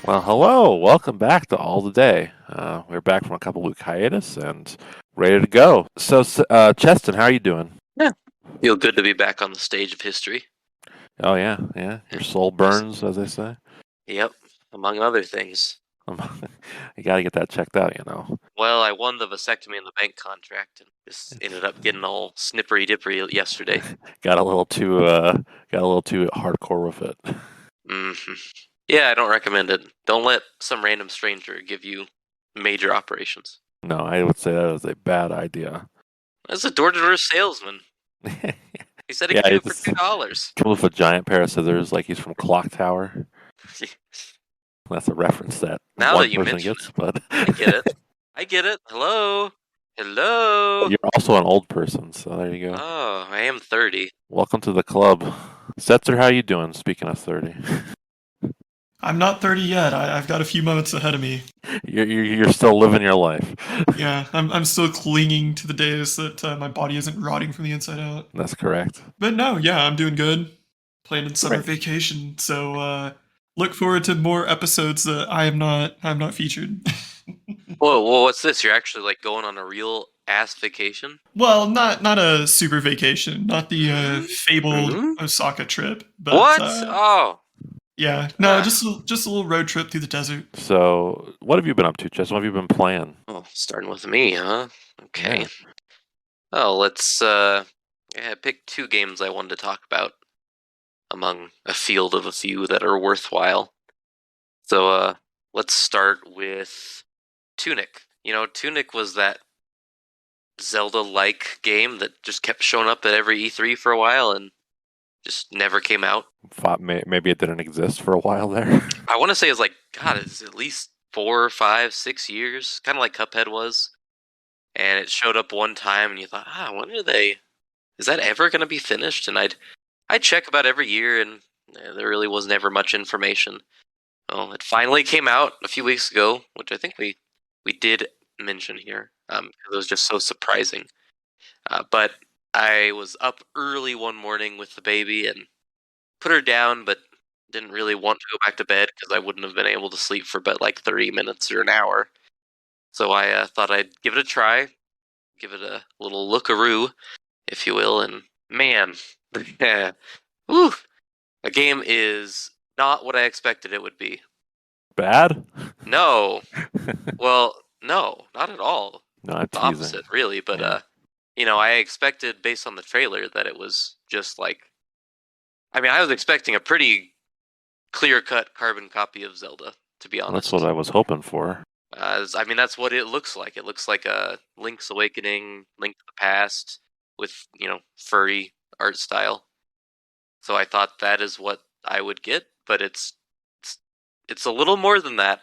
Well, hello. Welcome back to All the Day. We're back from a couple-week hiatus and ready to go. Cheston, how are you doing? Yeah. Feel good to be back on the stage of history. Oh, yeah, yeah. Your soul Yes. burns, as they say. Yep, among other things. You got to get that checked out, you know. Well, I won the vasectomy in the bank contract and just ended up getting all snippery dippery yesterday. Got a little too, hardcore with it. hmm Yeah, I don't recommend it. Don't let some random stranger give you major operations. No, I would say that is a bad idea. That's a door-to-door salesman. He said he Yeah, could do it for it's $2. come with a giant pair of scissors, like he's from Clock Tower. That's a reference that Now one that you person mention gets, it, but I get it. I get it. Hello? Hello? you're also an old person, so there you go. Oh, I am 30. Welcome to the club. Setzer, how you doing? Speaking of 30. I'm not 30 yet. I've got a few months ahead of me. You're still living your life. Yeah, I'm still clinging to the days that my body isn't rotting from the inside out. That's correct. But no, yeah, I'm doing good. Planning summer Great. vacation, so look forward to more episodes that I'm not featured. Whoa, what's this? You're actually like going on a real ass vacation? Well, not a super vacation, not the Mhm. fabled Mhm. Osaka trip, but What? Oh, yeah, no, Ah. just a little road trip through the desert. So, what have you been up to, Chess? What have you been playing? oh, starting with me, huh? Okay. Yeah. Oh, let's pick two games I wanted to talk about among a field of a few that are worthwhile. So, let's start with Tunic. You know, Tunic was that Zelda-like game that just kept showing up at every E3 for a while and just never came out. Thought maybe it didn't exist for a while there. I want to say it's like, God, it's at least 4, 5, 6 years, kind of like Cuphead was. And it showed up one time, and you thought, when are they? Is that ever going to be finished? And I'd check about every year, and there really was never much information. Well, it finally came out a few weeks ago, which I think we did mention here. It was just so surprising. But I was up early one morning with the baby and put her down, but didn't really want to go back to bed because I wouldn't have been able to sleep for but like 30 minutes or an hour. So I thought I'd give it a try, give it a little lookaroo, if you will, and man, whew, the game is not what I expected it would be. Bad? No, well, no, not at all. No, I'm The teasing. opposite, really. But Yeah. I expected based on the trailer that it was just like, I was expecting a pretty clear-cut carbon copy of Zelda, to be honest. That's what I was hoping for. That's what it looks like. It looks like a Link's Awakening, Link to the Past, with furry art style. So I thought that is what I would get, but it's a little more than that.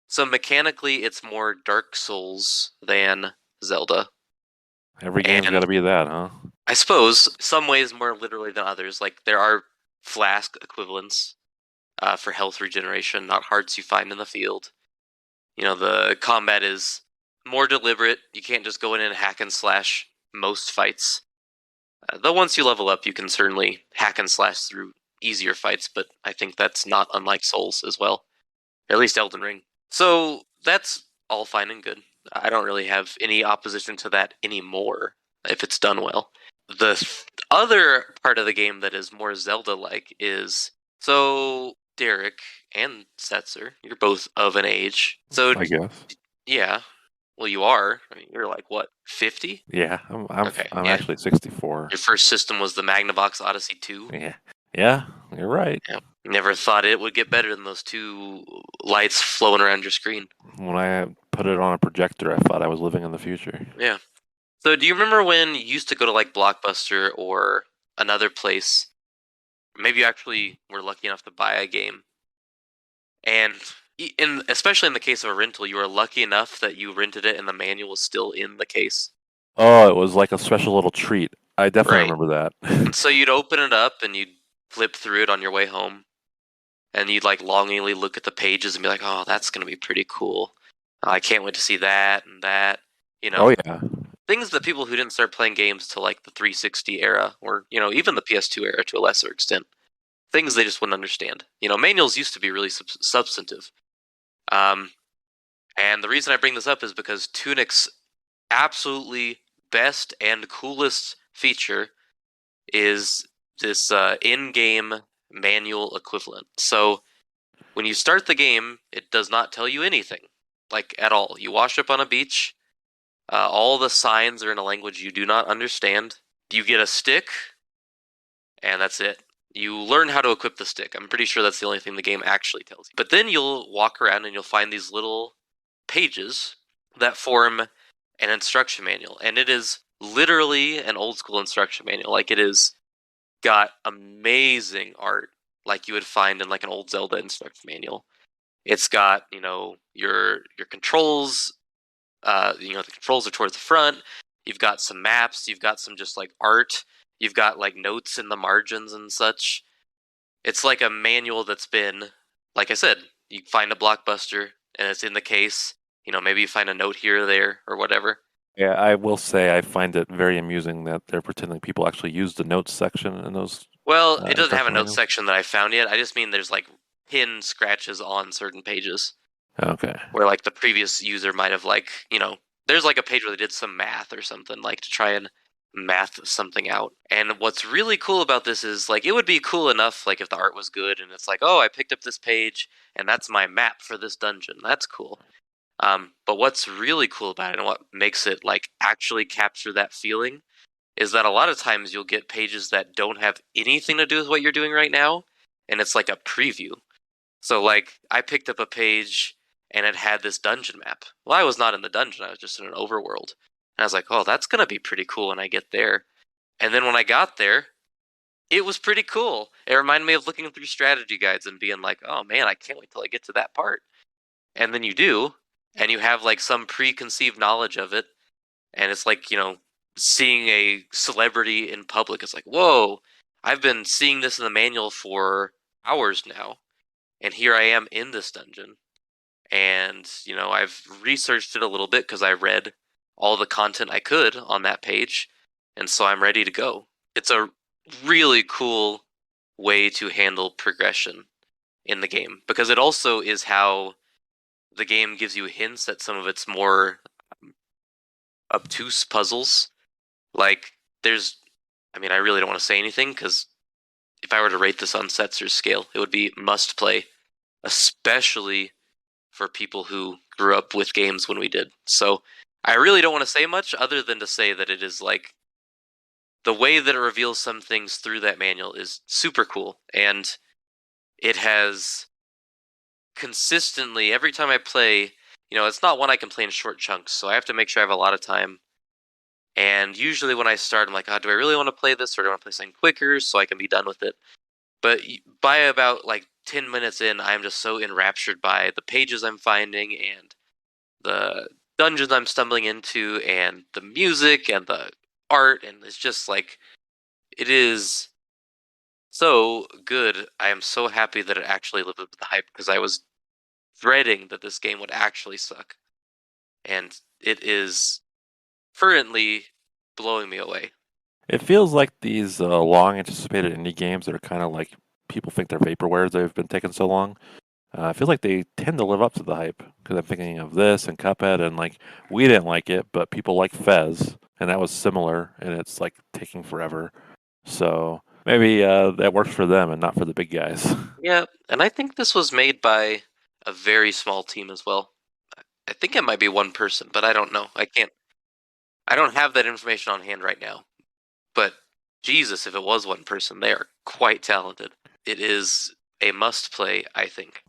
So mechanically, it's more Dark Souls than Zelda. Every game's got to be that, huh? I suppose some ways more literally than others. Like there are flask equivalents for health regeneration, not hearts you find in the field. The combat is more deliberate. You can't just go in and hack and slash most fights. Though once you level up, you can certainly hack and slash through easier fights, but I think that's not unlike Souls as well. Or at least Elden Ring. So that's all fine and good. I don't really have any opposition to that anymore, if it's done well. The other part of the game that is more Zelda-like is... So, Derek and Setzer, you're both of an age. So, I guess. yeah. Well, you are. You're like, what, 50? Yeah, I'm Okay, I'm yeah. actually 64. Your first system was the Magnavox Odyssey 2? Yeah, you're right. Yeah. Never thought it would get better than those two lights flowing around your screen. When I put it on a projector, I thought I was living in the future. Yeah. So do you remember when you used to go to like Blockbuster or another place? Maybe you actually were lucky enough to buy a game. And especially in the case of a rental, you were lucky enough that you rented it and the manual was still in the case. Oh, it was like a special little treat. I definitely Right. remember that. And so you'd open it up and you'd flip through it on your way home. And you'd like longingly look at the pages and be like, oh, that's going to be pretty cool. I can't wait to see that and that. Oh yeah. Things that people who didn't start playing games till like the 360 era or, even the PS2 era to a lesser extent things they just wouldn't understand. Manuals used to be really substantive. And the reason I bring this up is because Tunic's absolutely best and coolest feature is this in-game manual equivalent. So when you start the game, it does not tell you anything, like at all. You wash up on a beach. All the signs are in a language you do not understand. You get a stick, and that's it. You learn how to equip the stick. I'm pretty sure that's the only thing the game actually tells you. But then you'll walk around and you'll find these little pages that form an instruction manual. And it is literally an old school instruction manual. Like, it is got amazing art like you would find in like an old Zelda instruction manual. It's got, your controls. The controls are towards the front. You've got some maps. You've got some just like art. You've got like notes in the margins and such. It's like a manual that's been, like I said, you find a Blockbuster and it's in the case. Maybe you find a note here or there or whatever. Yeah, I will say I find it very amusing that they're pretending people actually use the notes section in those. Well, it doesn't have a instruction notes manuals. section that I found yet. I just mean there's like pin scratches on certain pages Okay. where like the previous user might have like, there's like a page where they did some math or something like to try and math something out. And what's really cool about this is like it would be cool enough like if the art was good and it's like, oh, I picked up this page and that's my map for this dungeon. That's cool. But what's really cool about it and what makes it like actually capture that feeling is that a lot of times you'll get pages that don't have anything to do with what you're doing right now, and it's like a preview. So like I picked up a page and it had this dungeon map. Well, I was not in the dungeon, I was just in an overworld. And I was like, oh, that's gonna be pretty cool when I get there. And then when I got there, it was pretty cool. It reminded me of looking through strategy guides and being like, oh man, I can't wait till I get to that part. And then you do, and you have like some preconceived knowledge of it, and it's like, seeing a celebrity in public. It's like, whoa, I've been seeing this in the manual for hours now, and here I am in this dungeon. And, I've researched it a little bit because I read all the content I could on that page, and so I'm ready to go. It's a really cool way to handle progression in the game, because it also is how the game gives you hints at some of its more obtuse puzzles. Like, I really don't want to say anything, because if I were to rate this on Setzer's scale, it would be must play, especially for people who grew up with games when we did. So I really don't want to say much other than to say that it is like the way that it reveals some things through that manual is super cool. And it has consistently, every time I play, it's not one I can play in short chunks, so I have to make sure I have a lot of time. And usually when I start, I'm like, oh, do I really want to play this, or do I want to play something quicker so I can be done with it? But by about like 10 minutes in, I'm just so enraptured by the pages I'm finding and the dungeons I'm stumbling into and the music and the art, and it's just like, it is so good. I am so happy that it actually lived up to the hype, because I was dreading that this game would actually suck. And it is currently blowing me away. It feels like these long anticipated indie games that are kind of like people think they're vaporware. They've been taking so long. I feel like they tend to live up to the hype, because I'm thinking of this and Cuphead, and like we didn't like it, but people like Fez, and that was similar, and it's like taking forever. So maybe that works for them and not for the big guys. Yeah, and I think this was made by a very small team as well. I think it might be one person, but I don't know. I don't have that information on hand right now. But Jesus, if it was one person, they are quite talented. It is a must play, I think.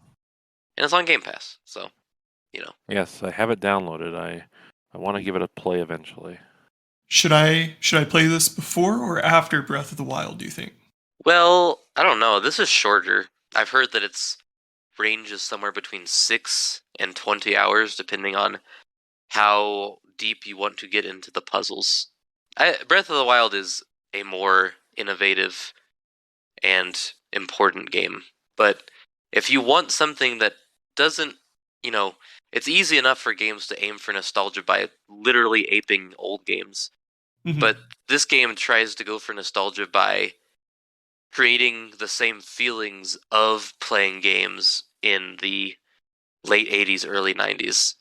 And it's on Game Pass, so, Yes, I have it downloaded. I want to give it a play eventually. Should I play this before or after Breath of the Wild, do you think? Well, I don't know. This is shorter. I've heard that its range is somewhere between 6 and 20 hours, depending on how deep you want to get into the puzzles. Breath of the Wild is a more innovative and important game. But if you want something that doesn't, it's easy enough for games to aim for nostalgia by literally aping old games. Mhm. But this game tries to go for nostalgia by creating the same feelings of playing games in the late 80s, early 90s.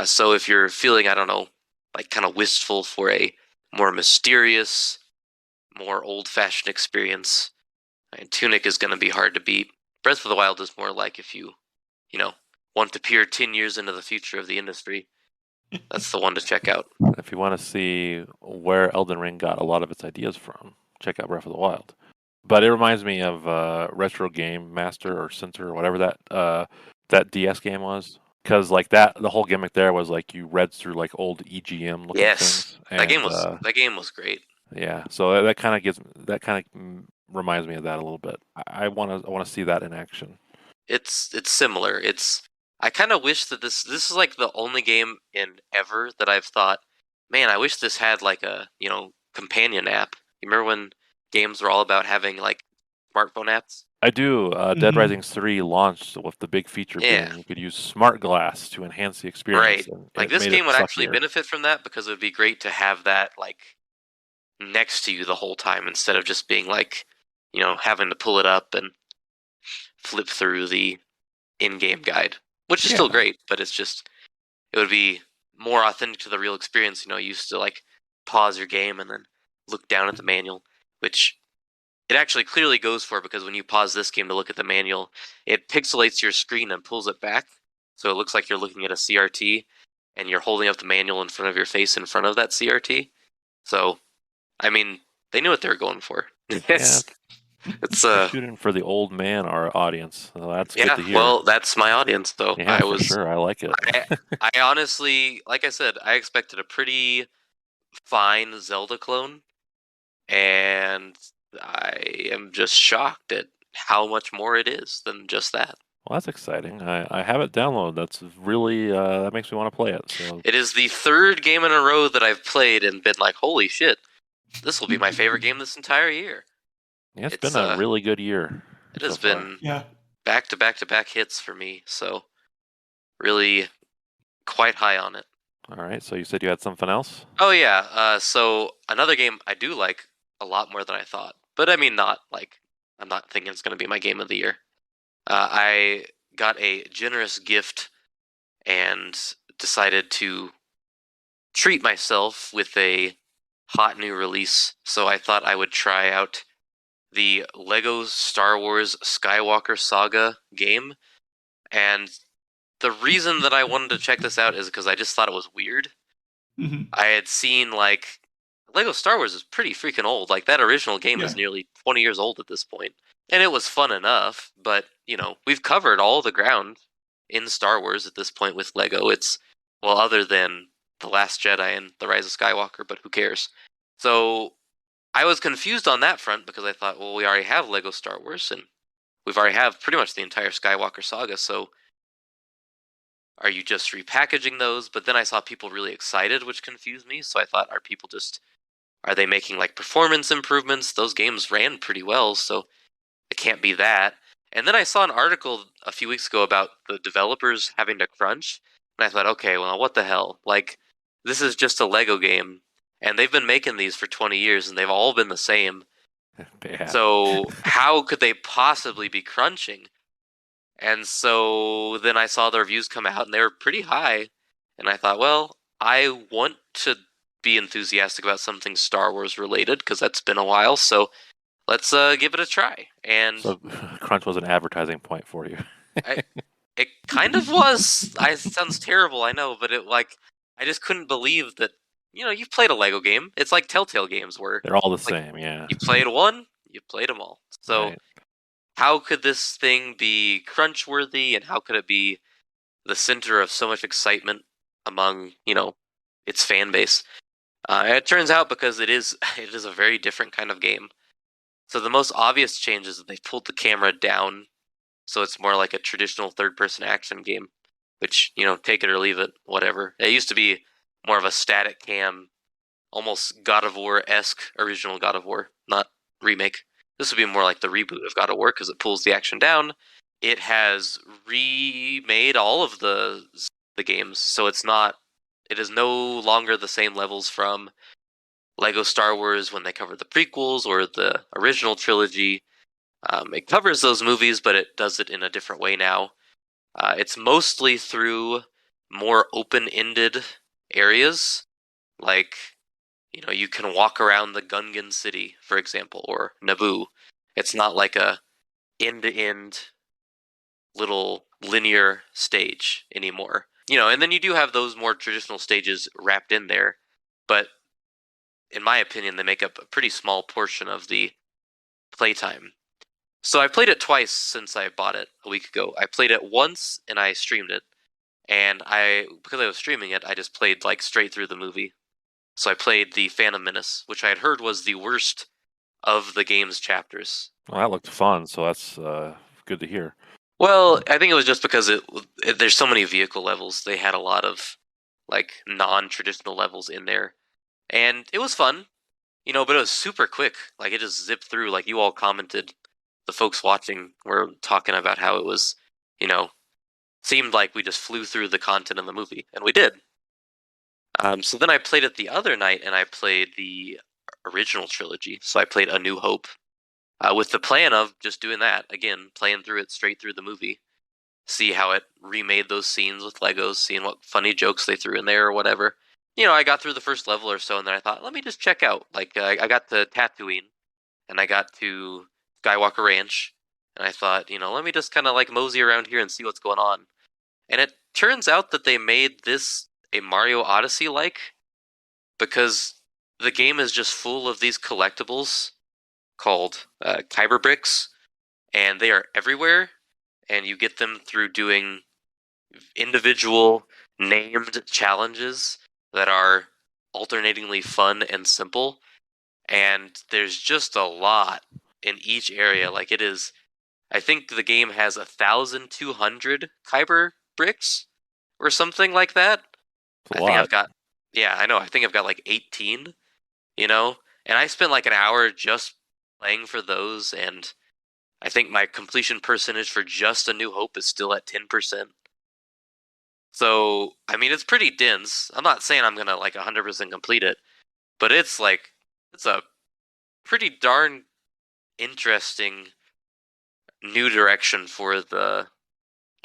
So if you're feeling, I don't know, like kind of wistful for a more mysterious, more old-fashioned experience, and Tunic is going to be hard to beat. Breath of the Wild is more like if you want to peer 10 years into the future of the industry. That's the one to check out. If you want to see where Elden Ring got a lot of its ideas from, check out Breath of the Wild. But it reminds me of Retro Game Master or Center or whatever that DS game was. Because like the whole gimmick there was like you read through like old EGM looking things. And, that game was great. Yeah, so that kind of reminds me of that a little bit. I want to see that in action. It's similar. I kind of wish that this is like the only game in ever that I've thought, man, I wish this had like a companion app. You remember when games were all about having like smartphone apps? I do. Dead Rising 3 launched with the big feature being you could use Smart Glass to enhance the experience. Right. Like this game would actually benefit from that because it would be great to have that like next to you the whole time instead of just being like, having to pull it up and flip through the in-game guide, which is still great, but it would be more authentic to the real experience. You used to like pause your game and then look down at the manual, which it actually clearly goes for, because when you pause this game to look at the manual, it pixelates your screen and pulls it back. So it looks like you're looking at a CRT and you're holding up the manual in front of your face in front of that CRT. So, I mean, they knew what they were going for. It's shooting for the old man, our audience. So that's good to hear. Well, that's my audience, though. Yeah, for sure. I like it. I honestly, like I said, I expected a pretty fine Zelda clone, and I am just shocked at how much more it is than just that. Well, that's exciting. I have it downloaded. That's really that makes me want to play it. So it is the third game in a row that I've played and been like, holy shit, this will be my favorite game this entire year. Yeah, it's been a really good year. It has been back to back to back hits for me, so really quite high on it. All right, so you said you had something else? Oh yeah, so another game I do like a lot more than I thought, but I mean I'm not thinking it's going to be my game of the year. I got a generous gift and decided to treat myself with a hot new release, so I thought I would try out the Lego Star Wars Skywalker Saga game. And the reason that I wanted to check this out is because I just thought it was weird. Mm-hmm. I had seen like Lego Star Wars is pretty freaking old. Like that original game is nearly 20 years old at this point. And it was fun enough, but we've covered all the ground in Star Wars at this point with Lego. It's, well, other than The Last Jedi and The Rise of Skywalker, but who cares? So I was confused on that front because I thought, well, we already have Lego Star Wars and we've already have pretty much the entire Skywalker saga, so are you just repackaging those? But then I saw people really excited, which confused me, so I thought, are they making like performance improvements? Those games ran pretty well, so it can't be that. And then I saw an article a few weeks ago about the developers having to crunch, and I thought, okay, well, what the hell? Like, this is just a Lego game, and they've been making these for 20 years, and they've all been the same. So how could they possibly be crunching? And so then I saw the reviews come out, and they were pretty high. And I thought, well, I want to be enthusiastic about something Star Wars related, because that's been a while, so let's give it a try. And so crunch was an advertising point for you. It kind of was. It sounds terrible, I know, but I just couldn't believe that. You've played a Lego game. It's like Telltale games where they're all the same, yeah. You played one, you played them all. So how could this thing be crunch-worthy, and how could it be the center of so much excitement among, its fan base? It turns out because it is a very different kind of game. So the most obvious change is that they've pulled the camera down, so it's more like a traditional third-person action game, which, take it or leave it, whatever. It used to be more of a static cam, almost God of War-esque original God of War, not remake. This would be more like the reboot of God of War because it pulls the action down. It has remade all of the games, so it is no longer the same levels from Lego Star Wars when they cover the prequels or the original trilogy. It covers those movies, but it does it in a different way now. It's mostly through more open-ended areas, like you can walk around the Gungan city, for example, or Naboo. It's not like a end-to-end little linear stage anymore. And then you do have those more traditional stages wrapped in there, but in my opinion, they make up a pretty small portion of the playtime. So I played it twice since I bought it a week ago. I played it once and I streamed it, and because I was streaming it, I just played like straight through the movie. So I played the Phantom Menace, which I had heard was the worst of the game's chapters. Well, that looked fun, so that's good to hear. Well, I think it was just because there's so many vehicle levels. They had a lot of like non-traditional levels in there, and it was fun, but it was super quick. Like it just zipped through. Like you all commented, the folks watching were talking about how it was, seemed like we just flew through the content of the movie, and we did. So then I played it the other night, and I played the original trilogy. So I played A New Hope, with the plan of just doing that again, playing through it straight through the movie, see how it remade those scenes with Legos, seeing what funny jokes they threw in there or whatever. I got through the first level or so, and then I thought, let me just check out. Like I got to Tatooine, and I got to Skywalker Ranch, and I thought, let me just kind of like mosey around here and see what's going on. And it turns out that they made this a Mario Odyssey-like, because the game is just full of these collectibles called Kyber bricks, and they are everywhere, and you get them through doing individual named challenges that are alternatingly fun and simple, and there's just a lot in each area. Like it is, I think the game has 1,200 Kyber bricks or something like that. It's a I think lot. I've got, yeah, I know. I think I've got like 18, and I spent like an hour just playing for those, and I think my completion percentage for just A New Hope is still at 10%. So, I mean, it's pretty dense. I'm not saying I'm gonna like 100% complete it, but it's a pretty darn interesting new direction for the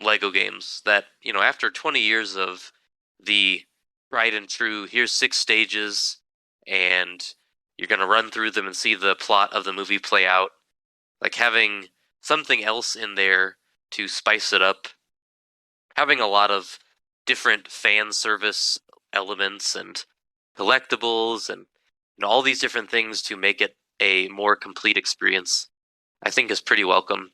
Lego games that, after 20 years of the tried and true, here's 6 stages, and you're going to run through them and see the plot of the movie play out, like having something else in there to spice it up, having a lot of different fan service elements and collectibles and all these different things to make it a more complete experience, I think is pretty welcome.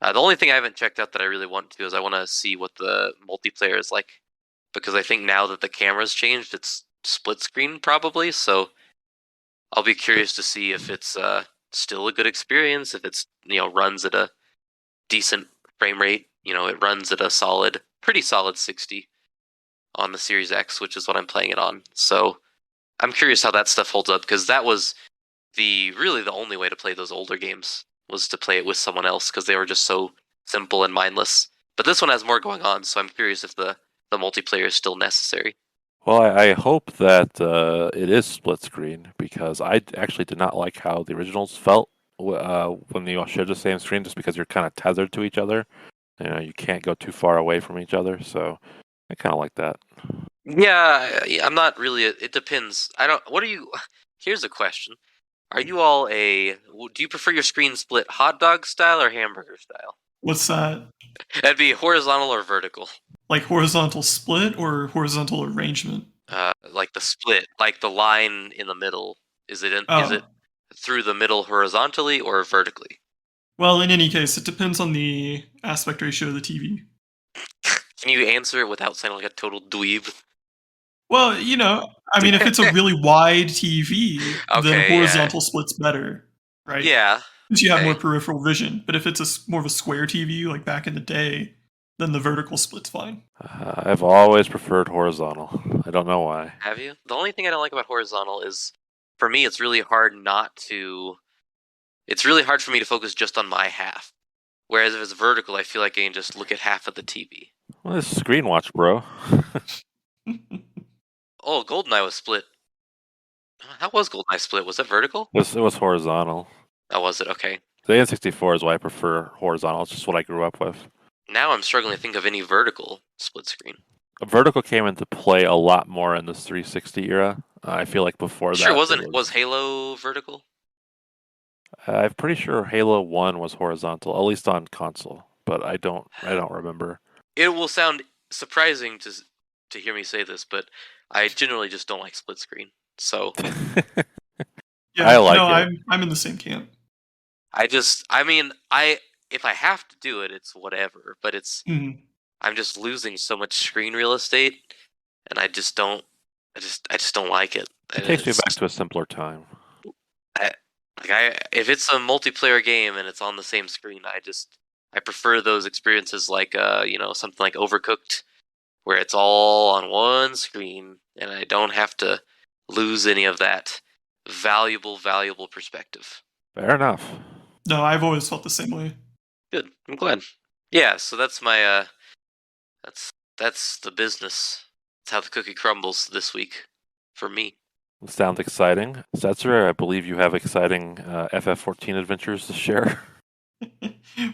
The only thing I haven't checked out that I really want to is I want to see what the multiplayer is like, because I think now that the camera's changed, it's split screen probably, so I'll be curious to see if it's still a good experience, if it's runs at a decent frame rate. It runs at a pretty solid 60 on the Series X, which is what I'm playing it on. So I'm curious how that stuff holds up, because that was really the only way to play those older games, was to play it with someone else, because they were just so simple and mindless. But this one has more going on, so I'm curious if the multiplayer is still necessary. Well, I hope that it is split screen, because I actually did not like how the originals felt when you all share the same screen, just because you're kind of tethered to each other. You can't go too far away from each other, so I kind of like that. Yeah, I'm not really. It depends. Here's a question. Are you all do you prefer your screen split hot dog style or hamburger style? What's that? That'd be horizontal or vertical. Like horizontal split or horizontal arrangement? Like the split, like the line in the middle. Is it Oh. through the middle horizontally or vertically? Well, in any case, it depends on the aspect ratio of the TV. Can you answer it without sounding like a total dweeb? Well, I mean, if it's a really wide TV, then horizontal split's better, right? Yeah. Because you have more peripheral vision. But if it's more of a square TV, like back in the day, then the vertical split's fine. I've always preferred horizontal. I don't know why. Have you? The only thing I don't like about horizontal is, for me, it's really hard for me to focus just on my half. Whereas if it's vertical, I feel like I can just look at half of the TV. Well, it's screen watch, bro. Oh, GoldenEye was split How was GoldenEye split? Was it vertical? It was horizontal. Oh, was it? Okay. The N64 is why I prefer horizontal. It's just what I grew up with. Now I'm struggling to think of any vertical split screen. Vertical came into play a lot more in this 360 era. I feel like before Sure, that, was Halo vertical? I'm pretty sure Halo 1 was horizontal, at least on console, but I don't remember. It will sound surprising to hear me say this, but I generally just don't like split screen. So Yeah, I like it. I'm in the same camp. If I have to do it, it's whatever. But I'm just losing so much screen real estate, and I just don't like it. It takes me back to a simpler time. If it's a multiplayer game and it's on the same screen, I prefer those experiences like something like Overcooked, where it's all on one screen and I don't have to lose any of that valuable perspective. Fair enough. No, I've always felt the same way. Good. I'm glad. Yeah, so that's my that's the business. That's how the cookie crumbles this week for me. Sounds exciting. Setzer, I believe you have exciting FF XIV adventures to share.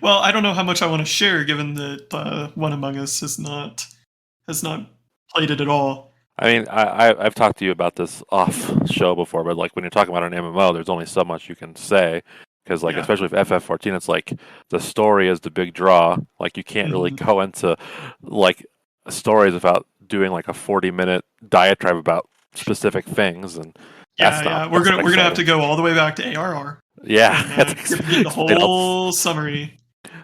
Well, I don't know how much I want to share, given that One Among Us has not played it at all. I mean, I've talked to you about this off show before, but like when you're talking about an MMO, there's only so much you can say. Because especially with FF XIV, it's like the story is the big draw. Like you can't really go into like stories without doing like a 40-minute diatribe about specific things, and we're gonna have to go all the way back to ARR. Yeah, and, get the whole summary.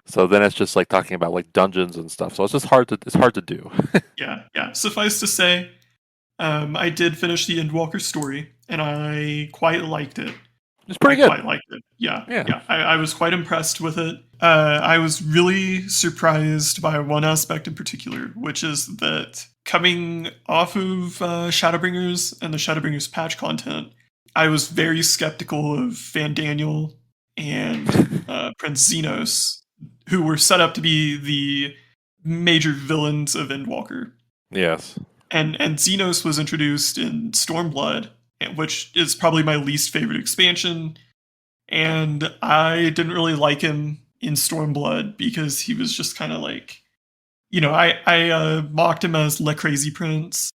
So then it's just like talking about like dungeons and stuff. So it's just hard to do. Yeah. Suffice to say, I did finish the Endwalker story, and I quite liked it. It's pretty good. I quite liked it. Yeah. I was quite impressed with it. I was really surprised by one aspect in particular, which is that coming off of Shadowbringers and the Shadowbringers patch content, I was very skeptical of Van Daniel and Prince Xenos, who were set up to be the major villains of Endwalker. Yes. And Xenos was introduced in Stormblood, which is probably my least favorite expansion. And I didn't really like him in Stormblood because he was just kind of like, I mocked him as Le Crazy Prince.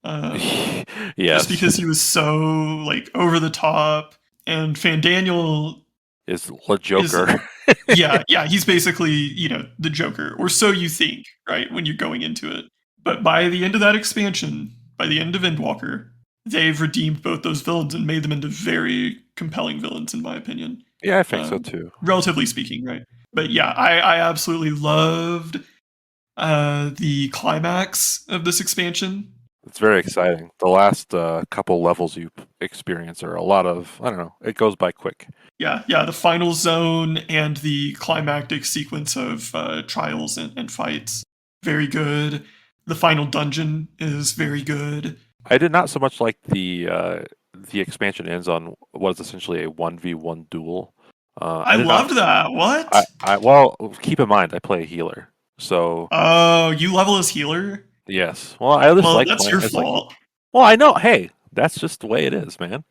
Yes. Just because he was so like over the top. And Van Daniel is Le Joker. He's basically, the Joker, or so you think, right, when you're going into it. But by the end of that expansion, by the end of Endwalker, they've redeemed both those villains and made them into very compelling villains, in my opinion. Yeah, I think so too. Relatively speaking, right? But yeah, I absolutely loved the climax of this expansion. It's very exciting. The last couple levels you experience are a lot of, I don't know, it goes by quick. Yeah, the final zone and the climactic sequence of trials and fights, very good. The final dungeon is very good. I did not so much like the expansion ends on what is essentially a 1v1 duel. I loved that. What? Well, keep in mind, I play a healer. So. Oh, you level as healer? Yes. Well, I just like. That's your fault. Well, I know. Hey, that's just the way it is, man.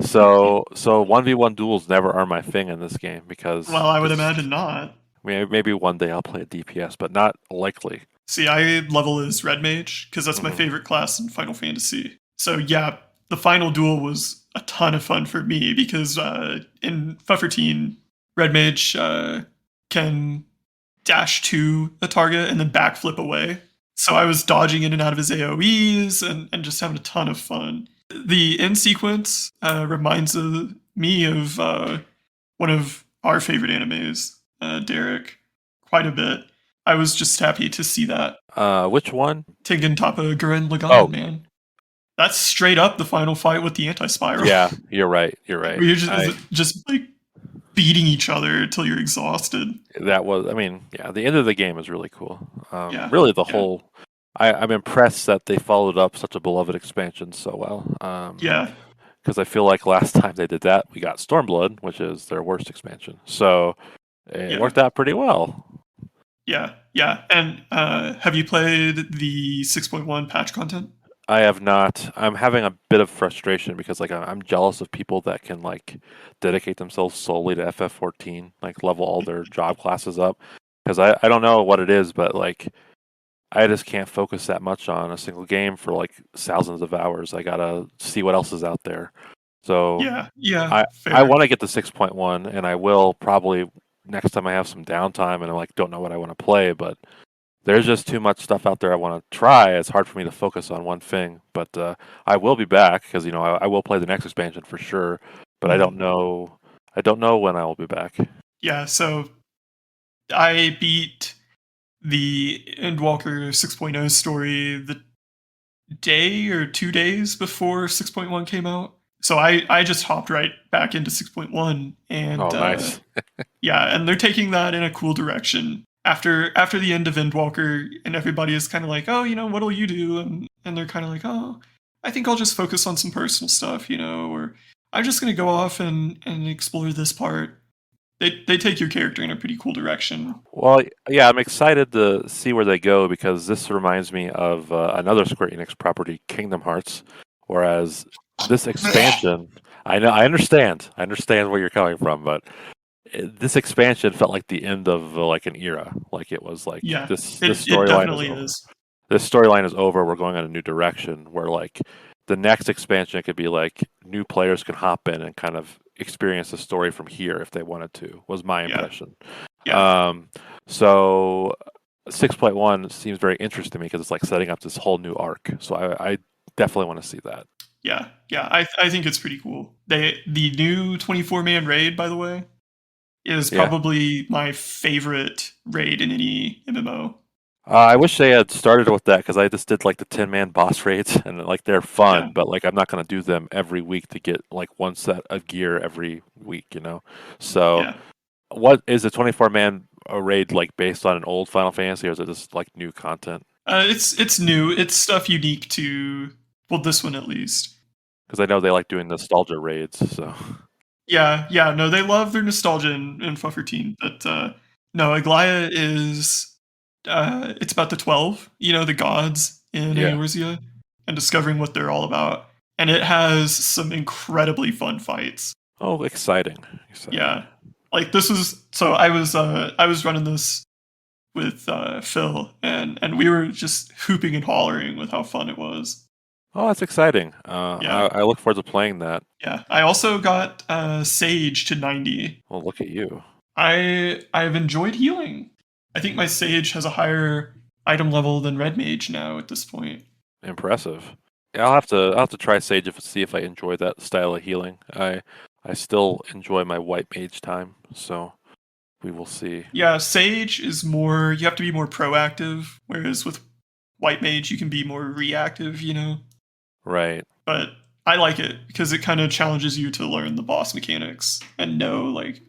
So 1v1 duels never are my thing in this game because. Well, I would imagine not. Maybe one day I'll play a DPS, but not likely. See, I level as Red Mage because that's my favorite class in Final Fantasy. So yeah, the final duel was a ton of fun for me because in FF XIV, Red Mage can dash to a target and then backflip away. So I was dodging in and out of his AoEs and just having a ton of fun. The end sequence reminds me of one of our favorite animes, Derek, quite a bit. I was just happy to see that. Which one? Tengen Toppa Gurren Lagann, man. That's straight up the final fight with the anti-spiral. Yeah, you're right. You're just like beating each other until you're exhausted. That was, the end of the game is really cool. Really, the whole. I'm impressed that they followed up such a beloved expansion so well. Because I feel like last time they did that, we got Stormblood, which is their worst expansion. So it worked out pretty well. Yeah. And have you played the 6.1 patch content? I have not. I'm having a bit of frustration because like I'm jealous of people that can like dedicate themselves solely to FF14, like level all their job classes up. Because I don't know what it is, but like I just can't focus that much on a single game for like thousands of hours. I gotta see what else is out there. So Yeah, I fair. want to get to 6.1, and I will probably next time I have some downtime and I like don't know what I want to play, but there's just too much stuff out there I want to try. It's hard for me to focus on one thing, but I will be back because I will play the next expansion for sure. But I don't Mhm. know. I don't know when I will be back. Yeah, so I beat the Endwalker 6.0 story the day or 2 days before 6.1 came out. So I just hopped right back into 6.1 and Oh, nice. yeah, and they're taking that in a cool direction. After the end of Endwalker, and everybody is kind of like, oh, what'll you do? And they're kind of like, oh, I think I'll just focus on some personal stuff, or I'm just gonna go off and explore this part. They take your character in a pretty cool direction. Well, yeah, I'm excited to see where they go because this reminds me of another Square Enix property, Kingdom Hearts. Whereas this expansion, I understand where you're coming from, but this expansion felt like the end of like an era. Like it was like Yeah, this it storyline is definitely over. is. This storyline is over. We're going on a new direction. Where like the next expansion could be like new players can hop in and kind of experience the story from here if they wanted to. Was my Yeah, impression. yeah, Um, so 6.1 seems very interesting to me because it's like setting up this whole new arc. So I definitely want to see that. yeah. I think it's pretty cool. The new 24-man raid, by the way, is Yeah. probably my favorite raid in any MMO. I wish they had started with that because I just did like the 10-man boss raids and like they're Yeah, fun, but like I'm not gonna do them every week to get like one set of gear every week. So yeah. what is a 24-man raid like based on an old Final Fantasy or is it just like new content? It's new. It's stuff unique to, well, this one at least. Because I know they like doing nostalgia raids. So Yeah. No, they love their nostalgia in FF14, but no, Aglaya is it's about the 12. The gods in yeah. Eorzea and discovering what they're all about, and it has some incredibly fun fights. Oh, exciting. Yeah, like this was so I was running this with Phil, and we were just hooping and hollering with how fun it was. Oh, that's exciting. Yeah. I look forward to playing that. Yeah, I also got Sage to 90. Well, look at you. I've enjoyed healing. I think my Sage has a higher item level than Red Mage now at this point. Impressive. Yeah, I'll have to try Sage if see if I enjoy that style of healing. I still enjoy my white mage time, so we will see. Yeah, Sage is more, you have to be more proactive, whereas with White Mage you can be more reactive. Right. But I like it because it kind of challenges you to learn the boss mechanics and know, like,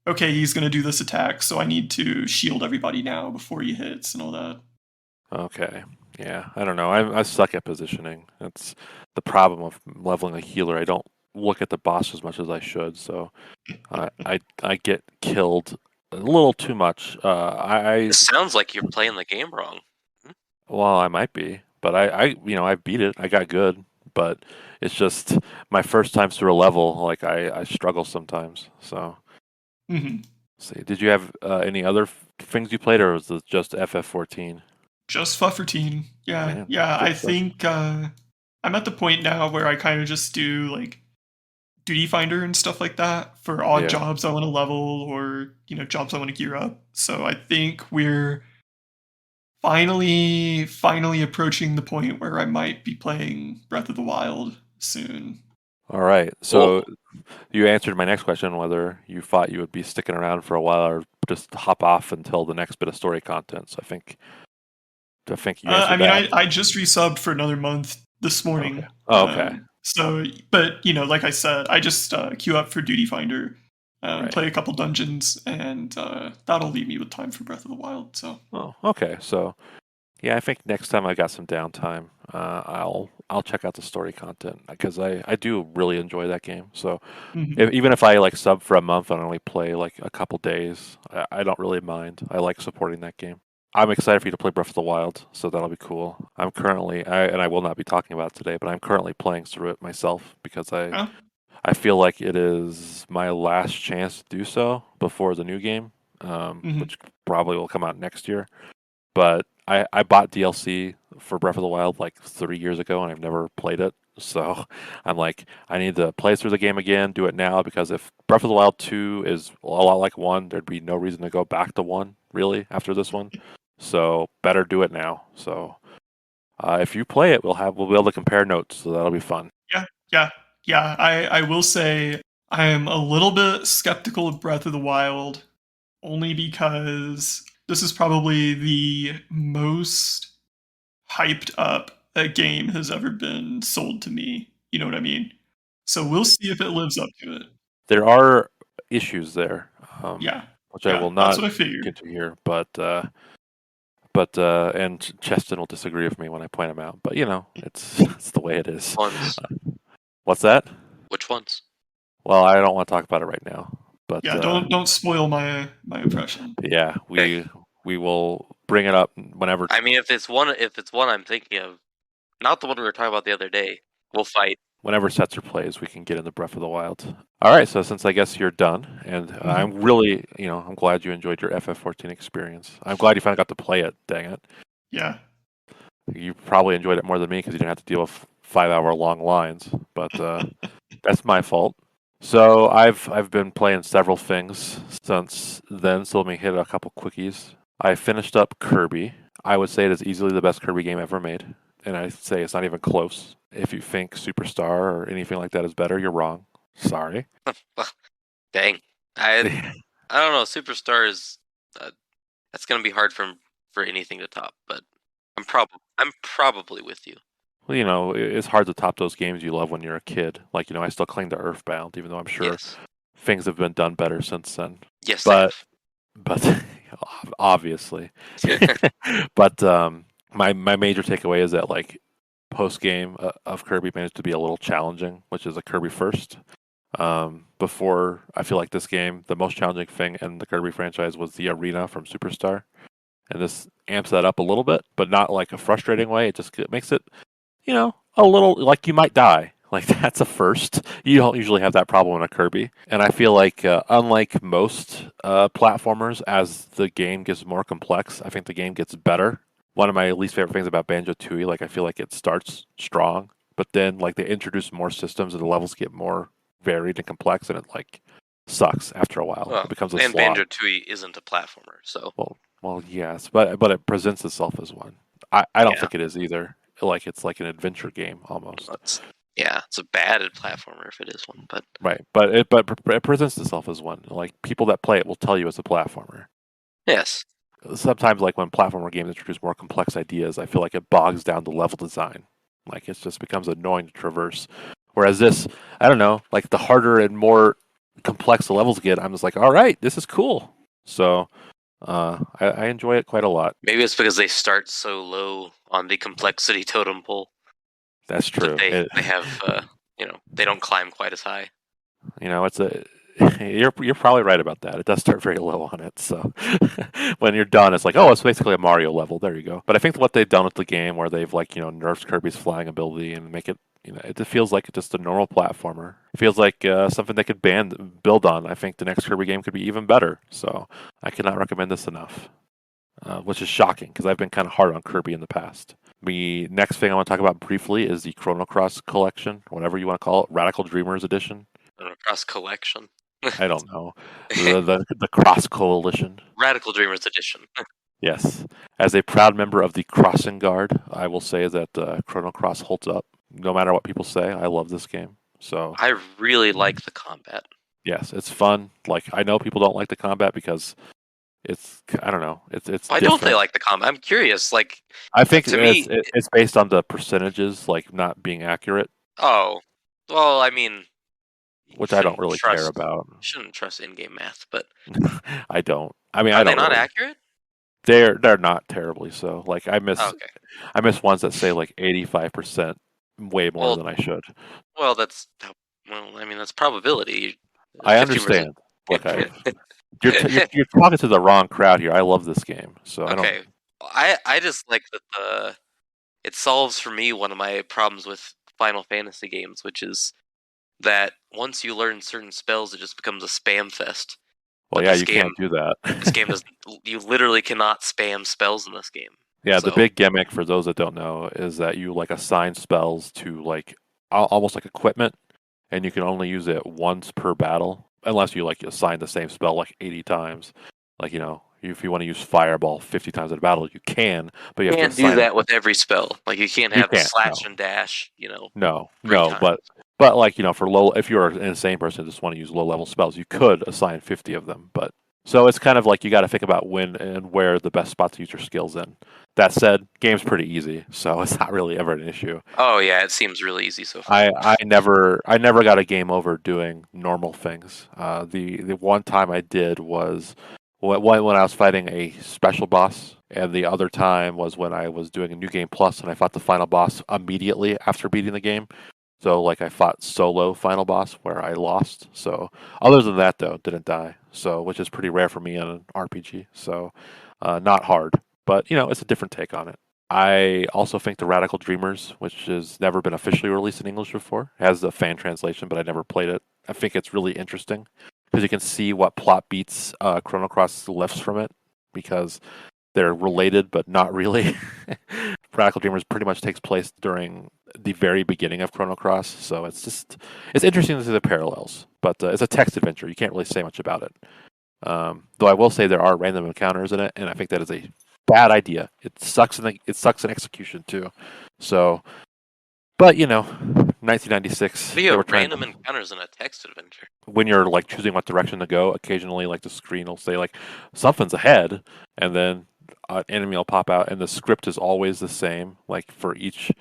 okay, he's going to do this attack, so I need to shield everybody now before he hits and all that. Okay. Yeah. I don't know. I suck at positioning. That's the problem of leveling a healer. I don't look at the boss as much as I should, so I get killed a little too much. It sounds like you're playing the game wrong. Well, I might be, but I beat it. I got good, but it's just my first times through a level. Like I struggle sometimes. So, Hmm. see, did you have any other things you played, or was it just FF14? Just Flufferteen. Yeah, Man, yeah. good I stuff. think I'm at the point now where I kind of just do like duty finder and stuff like that for odd Yeah. jobs I want to level or jobs I want to gear up. So I think we're finally approaching the point where I might be playing Breath of the Wild soon. All right. Cool. So you answered my next question, whether you thought you would be sticking around for a while or just hop off until the next bit of story content. So I think you I answered mean, that. I just resubbed for another month this Okay. morning. Oh, okay. So, but like I said, I just queue up for Duty Finder, Right. play a couple dungeons, and that'll leave me with time for Breath of the Wild. So, Oh, okay. So yeah, I think next time I got some downtime, I'll check out the story content because I do really enjoy that game. So mhm. even if I like sub for a month and only play like a couple days, I don't really mind. I like supporting that game. I'm excited for you to play Breath of the Wild, so that'll be cool. I'm currently, and I will not be talking about it today, but I'm currently playing through it myself because Oh, I feel like it is my last chance to do so before the new game, mhm. which probably will come out next year. But I bought DLC for Breath of the Wild like 3 years ago, and I've never played it. So I'm like, I need to play through the game again, do it now, because if Breath of the Wild 2 is a lot like 1, there'd be no reason to go back to 1, really, after this one. So better do it now. So if you play it, we'll be able to compare notes, so that'll be fun. Yeah. I will say I am a little bit skeptical of Breath of the Wild, only because this is probably the most hyped up a game has ever been sold to me. You know what I mean? So we'll see if it lives up to it. There are issues there, Yeah. which I will That's not what I figured. get to here, but and Cheston will disagree with me when I point them out. But it's the way it is. Ones. What's that? Which ones? Well, I don't want to talk about it right now. But Yeah, don't spoil my impression. yeah, Okay. we will bring it up whenever. I mean, if it's one I'm thinking of, not the one we were talking about the other day, we'll fight. Whenever Setzer plays, we can get into Breath of the Wild. All right, so since I guess you're done, and I'm really, I'm glad you enjoyed your FF14 experience. I'm glad you finally got to play it. Dang it. Yeah. You probably enjoyed it more than me because you didn't have to deal with 5-hour long lines, but that's my fault. So I've been playing several things since then. So let me hit a couple quickies. I finished up Kirby. I would say it is easily the best Kirby game ever made, and I say it's not even close. If you think Superstar or anything like that is better, you're wrong. Sorry. Dang. I don't know. Superstar is that's gonna be hard for anything to top, but I'm probably with you. Well, it's hard to top those games you love when you're a kid. Like, I still cling to Earthbound, even though I'm sure Yes. things have been done better since then. Yes, But obviously. But my major takeaway is that like post game of Kirby managed to be a little challenging, which is a Kirby first. Before, I feel like this game, the most challenging thing in the Kirby franchise was the arena from Superstar, and this amps that up a little bit, but not like a frustrating way. It makes it, a little like you might die. Like that's a first. You don't usually have that problem in a Kirby, and I feel like unlike most platformers, as the game gets more complex, I think the game gets better. One of my least favorite things about Banjo-Tooie, like I feel like it starts strong, but then like they introduce more systems and the levels get more varied and complex, and it like sucks after a while. well, It becomes a and slog. Banjo-Tooie isn't a platformer, so Well, yes, but it presents itself as one. I don't Yeah. think it is either. Like it's like an adventure game almost. it's a bad platformer if it is one, but Right, but it presents itself as one. Like people that play it will tell you it's a platformer. yes. Sometimes, like when platformer games introduce more complex ideas, I feel like it bogs down the level design. Like it just becomes annoying to traverse. Whereas this, I don't know, like the harder and more complex the levels get, I'm just like, all right, this is cool. So I enjoy it quite a lot. Maybe it's because they start so low on the complexity totem pole. That's true. That they have, they don't climb quite as high. It's you're probably right about that. It does start very low on it. So when you're done, it's like, oh, it's basically a Mario level. There you go. But I think what they've done with the game, where they've like nerfed Kirby's flying ability and make it, it just feels like just a normal platformer. It feels like something they could build on. I think the next Kirby game could be even better. So I cannot recommend this enough. Which is shocking because I've been kind of hard on Kirby in the past. The next thing I want to talk about briefly is the Chrono Cross collection, whatever you want to call it, Radical Dreamers Edition. Cross collection. I don't know. The Cross Coalition. Radical Dreamers Edition. Yes. As a proud member of the Crossing Guard, I will say that Chrono Cross holds up. No matter what people say, I love this game. So I really like the combat. yes, it's fun. Like I know people don't like the combat because I don't know. It's. Why don't they like the combat? I'm curious. Like I think to me, it's based on the percentages, like not being accurate. oh, well, I mean, Which I don't really care about. Shouldn't trust in-game math, but I don't. I mean, are I they don't. not really. accurate? They're not terribly so. Like I miss ones that say like 85%, way more than I should. Well, I mean that's probability. I 50%. understand. Look, you're talking to the wrong crowd here. I love this game, so Okay. I just like that it solves for me one of my problems with Final Fantasy games, which is that once you learn certain spells, it just becomes a spam fest. Well, But yeah, this you game, can't do that. this game does. You literally cannot spam spells in this game. Yeah, the So big gimmick for those that don't know is that you like assign spells to like almost like equipment, and you can only use it once per battle, unless you like assign the same spell like 80 times. Like if you want to use Fireball 50 times in a battle, you can, but you you have to can't do assign it. that with every spell. Like you can't You have can't. slash No, and dash. no, 3 times. but like for low, if you're an insane person that just want to use low level spells, you could assign 50 of them. But so it's kind of like you got to think about when and where the best spot to use your skills in. That said, game's pretty easy, so it's not really ever an issue. Oh yeah, it seems really easy so far. I never got a game over doing normal things. The one time I did was when I was fighting a special boss, and the other time was when I was doing a new game plus, and I fought the final boss immediately after beating the game. So like I fought solo final boss where I lost. So other than that though, didn't die. So which is pretty rare for me in an RPG. So not hard, but it's a different take on it. I also think the Radical Dreamers, which has never been officially released in English before, has the fan translation, but I never played it. I think it's really interesting because you can see what plot beats Chrono Cross lifts from it because they're related, but not really. Radical Dreamers pretty much takes place during the very beginning of Chrono Cross, so it's interesting to see the parallels. But it's a text adventure; you can't really say much about it. Though I will say there are random encounters in it, and I think that is a bad idea. It sucks in execution too. So, but 1996. But you They have were trying random encounters in a text adventure. when you're like choosing what direction to go. Occasionally, like the screen will say like something's ahead, and then an enemy will pop out, and the script is always the same. Like for each.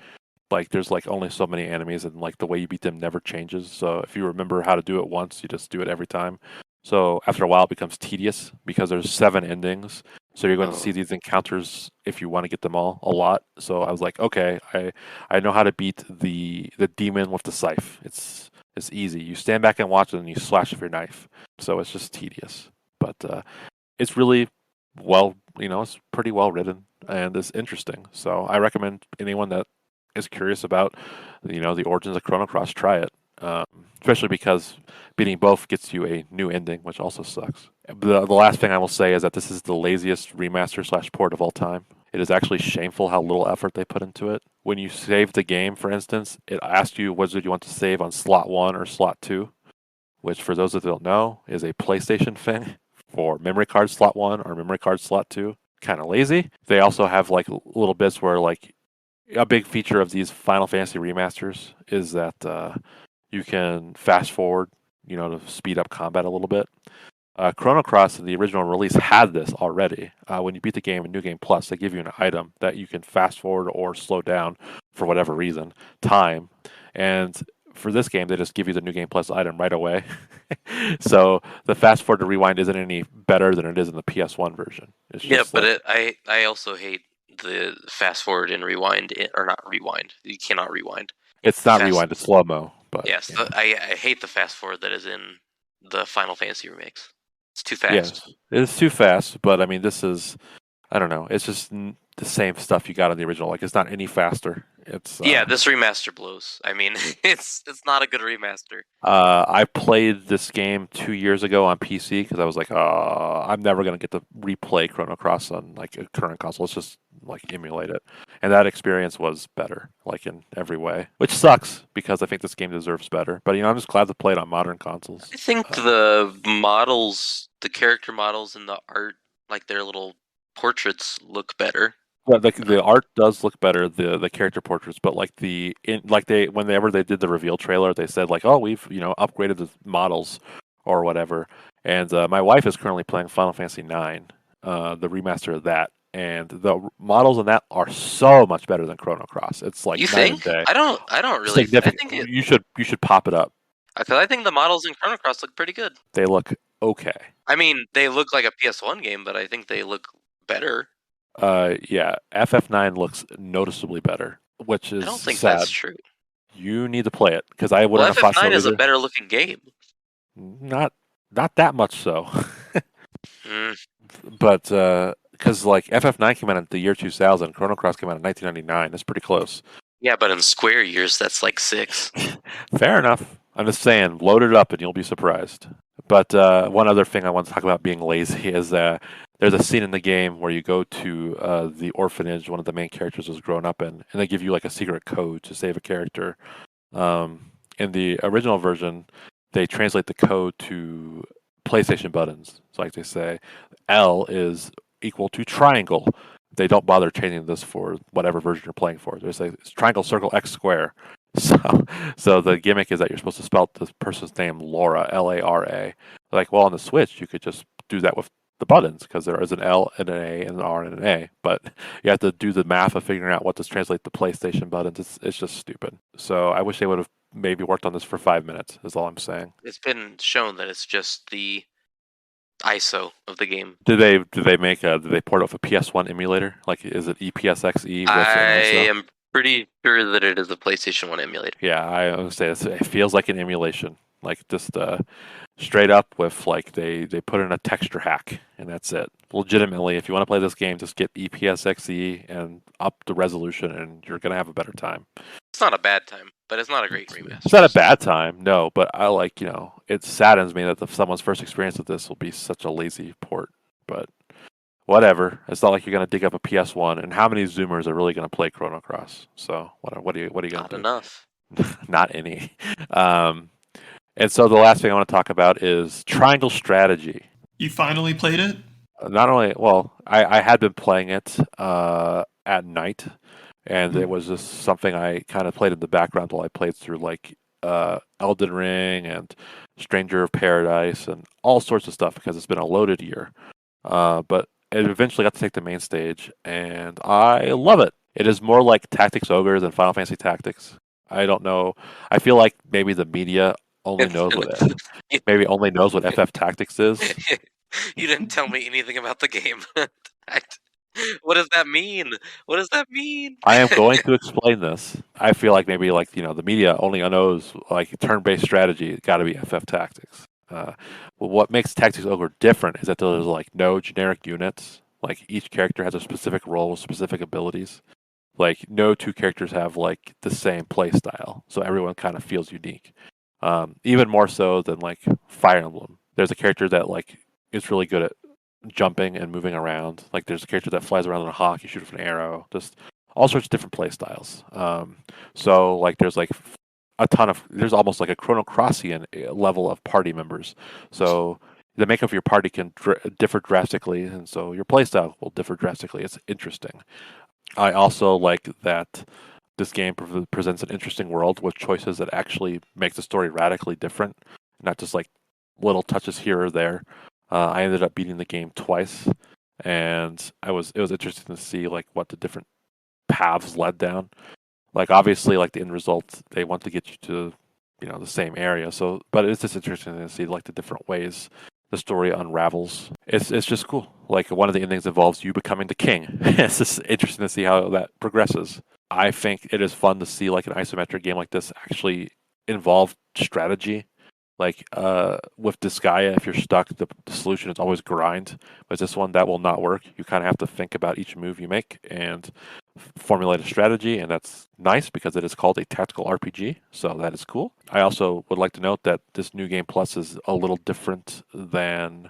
Like there's like only so many enemies, and like the way you beat them never changes. So if you remember how to do it once, you just do it every time. So after a while, it becomes tedious because there's 7 endings. So you're going to see these encounters if you want to get them all a lot. So I was like, okay, I know how to beat the demon with the scythe. It's easy. You stand back and watch it, and you slash with your knife. So it's just tedious, but it's really it's pretty well written and it's interesting. So I recommend anyone that is curious about the origins of Chrono Cross, try it. Especially because beating both gets you a new ending, which also sucks. The last thing I will say is that this is the laziest remaster / port of all time. It is actually shameful how little effort they put into it. When you save the game, for instance, it asks you whether you want to save on slot 1 or slot 2, which for those that don't know is a PlayStation thing for memory card slot 1 or memory card slot 2. Kind of lazy. They also have like little bits where like a big feature of these Final Fantasy remasters is that you can fast forward, to speed up combat a little bit. Chrono Cross, the original release, had this already. When you beat the game in New Game Plus, they give you an item that you can fast forward or slow down for whatever reason, time. And for this game, they just give you the New Game Plus item right away. So the fast forward to rewind isn't any better than it is in the PS1 version. It's Yeah, just but I also hate the fast forward and rewind, or not rewind. You cannot rewind. it's not Fast- rewind, it's slow mo. But Yes, yeah. I hate the fast forward that is in the Final Fantasy remakes. It's too fast. Yes, it's too fast. But I mean, this is I don't know. It's just the same stuff you got in the original. Like it's not any faster. It's Yeah, this remaster blows. I mean, it's not a good remaster. I played this game 2 years ago on PC because I was like, I'm never gonna get to replay Chrono Cross on like a current console. Let's just like emulate it, and that experience was better, like in every way. Which sucks because I think this game deserves better. But I'm just glad to play it on modern consoles. I think the models, the character models, and the art, like their little portraits, look better. Well, the art does look better, the character portraits, but like whenever they did the reveal trailer, they said like, oh, we've upgraded the models or whatever. And my wife is currently playing Final Fantasy IX, the remaster of that, and the models in that are so much better than Chrono Cross. It's like You night think? and day. I don't really. I Significant. think You should pop it up. because I think the models in Chrono Cross look pretty good. They look okay. I mean, they look like a PS1 game, but I think they look better. Yeah, FF9 looks noticeably better, which is I don't think sad. that's true. You need to play it because I Well, wouldn't have thought so FF9 is a either. better looking game. Not that much so. Mm. But because like FF9 came out in the year 2000, Chrono Cross came out in 1999. That's pretty close. Yeah, but in Square years, that's like 6. Fair enough. I'm just saying, load it up and you'll be surprised. But one other thing I want to talk about being lazy is there's a scene in the game where you go to the orphanage one of the main characters was grown up in, and they give you like a secret code to save a character. In the original version, they translate the code to PlayStation buttons. So like they say, L is equal to triangle. They don't bother changing this for whatever version you're playing for. They say it's triangle, circle, X square. So the gimmick is that you're supposed to spell this person's name Laura, Lara. Like, well, on the Switch, you could just do that with the buttons because there is an L and an A and an R and an A. But you have to do the math of figuring out what to translate the PlayStation buttons. It's just stupid. So I wish they would have maybe worked on this for 5 minutes, is all I'm saying. It's been shown that it's just the ISO of the game. Did they port off a PS1 emulator? Like, is it EPSXE? I am pretty sure that it is a PlayStation 1 emulator. Yeah, I would say it feels like an emulation. Like just straight up with like they put in a texture hack and that's it. Legitimately, if you want to play this game, just get EPSXE and up the resolution and you're gonna have a better time. It's not a bad time, but it's not a great remaster. It's not a bad time, no, but I like, it saddens me that someone's first experience with this will be such a lazy port. But whatever. It's not like you're gonna dig up a PS1, and how many Zoomers are really gonna play Chrono Cross? So what are you gonna Not do? enough. Not any. And so the last thing I want to talk about is Triangle Strategy. You finally played it? Not only, well, I had been playing it at night, and it was just something I kind of played in the background while I played through like Elden Ring and Stranger of Paradise and all sorts of stuff because it's been a loaded year. But it eventually got to take the main stage, and I love it. It is more like Tactics Ogre than Final Fantasy Tactics. I don't know. I feel like maybe the media only knows what FF Tactics is. You didn't tell me anything about the game. What does that mean? What does that mean? I am going to explain this. I feel like maybe the media only knows like turn-based strategy. Got to be FF Tactics. Well, what makes Tactics Ogre different is that there's like no generic units. Like each character has a specific role with specific abilities. Like no two characters have like the same play style, so everyone kind of feels unique. Even more so than like Fire Emblem. There's a character that like is really good at jumping and moving around. Like there's a character that flies around on a hawk, you shoot with an arrow. Just all sorts of different play styles. So like there's like there's almost like a Chrono Crossian level of party members. So the makeup of your party can differ drastically, and so your playstyle will differ drastically. It's interesting. I also like that this game presents an interesting world with choices that actually make the story radically different, not just like little touches here or there. I ended up beating the game twice, and it was interesting to see like what the different paths led down. Like obviously, like the end result, they want to get you to the same area. So, but it's just interesting to see like the different ways the story unravels. It's just cool. Like one of the endings involves you becoming the king. It's just interesting to see how that progresses. I think it is fun to see like an isometric game like this actually involve strategy. Like with Disgaea, if you're stuck, the solution is always grind. But this one, that will not work. You kind of have to think about each move you make and formulate a strategy, and that's nice because it is called a tactical RPG, so that is cool. I also would like to note that this New Game Plus is a little different than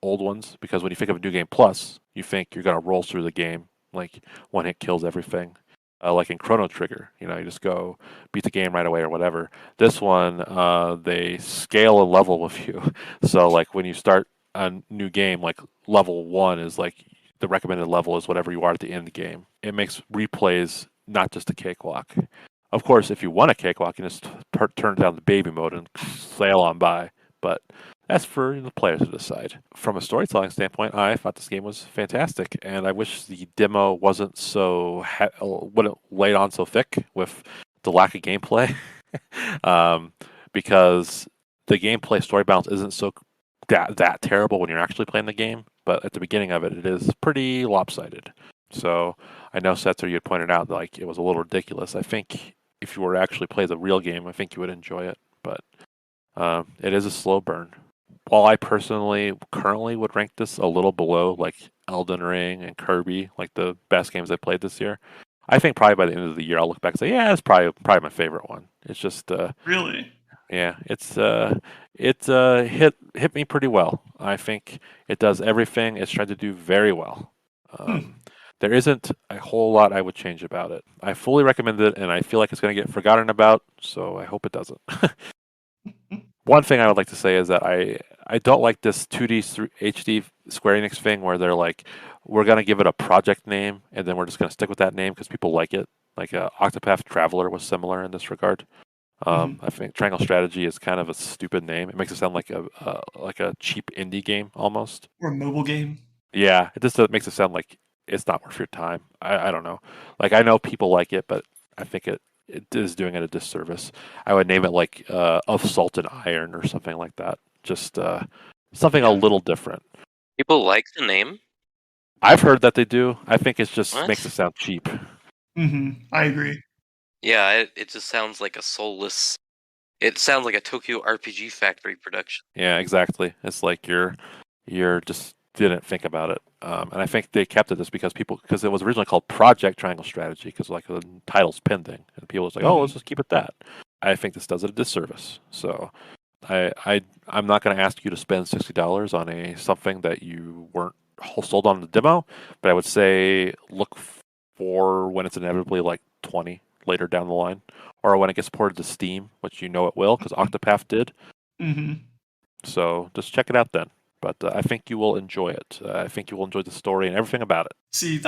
old ones, because when you think of a New Game Plus, you think you're going to roll through the game, like one hit kills everything. Like in Chrono Trigger, you just go beat the game right away or whatever. This one, they scale a level with you. So like when you start a new game, like level 1 is like the recommended level is whatever you are at the end game. It makes replays not just a cakewalk. Of course, if you want a cakewalk, you just turn down the baby mode and sail on by. But that's for the players to decide. From a storytelling standpoint, I thought this game was fantastic, and I wish the demo wasn't wouldn't laid on so thick with the lack of gameplay, because the gameplay story balance isn't so that terrible when you're actually playing the game. But at the beginning of it, it is pretty lopsided. So I know Setzer, you had pointed out like it was a little ridiculous. I think if you were to actually play the real game, I think you would enjoy it. But it is a slow burn. While I personally currently would rank this a little below like Elden Ring and Kirby, like the best games I played this year. I think probably by the end of the year I'll look back and say, yeah, it's probably my favorite one. It's just Really? yeah, it's hit me pretty well. I think it does everything it's trying to do very well. There isn't a whole lot I would change about it. I fully recommend it, and I feel like it's going to get forgotten about, so I hope it doesn't. One thing I would like to say is that I don't like this 2D HD Square Enix thing where they're like, we're going to give it a project name, and then we're just going to stick with that name because people like it. Like Octopath Traveler was similar in this regard. I think Triangle Strategy is kind of a stupid name. It makes it sound like a cheap indie game almost. Or a mobile game. Yeah, it just makes it sound like it's not worth your time. I don't know. Like I know people like it, but I think it is doing it a disservice. I would name it like Of Salt and Iron or something like that. Just something a little different. People like the name? I've heard that they do. I think it just What? makes it sound cheap. I agree. Yeah, it just sounds like a soulless. It sounds like a Tokyo RPG Factory production. Yeah, exactly. It's like you're just didn't think about it. And I think they kept it just because it was originally called Project Triangle Strategy because like the title's pending, and people was like, oh, let's just keep it that. I think this does it a disservice. So I'm not going to ask you to spend $60 on something that you weren't sold on the demo, but I would say look for when it's inevitably like 20 later down the line, or when it gets ported to Steam, which you know it will because Octopath did. So just check it out then. But I think you will enjoy it. I think you will enjoy the story and everything about it. See,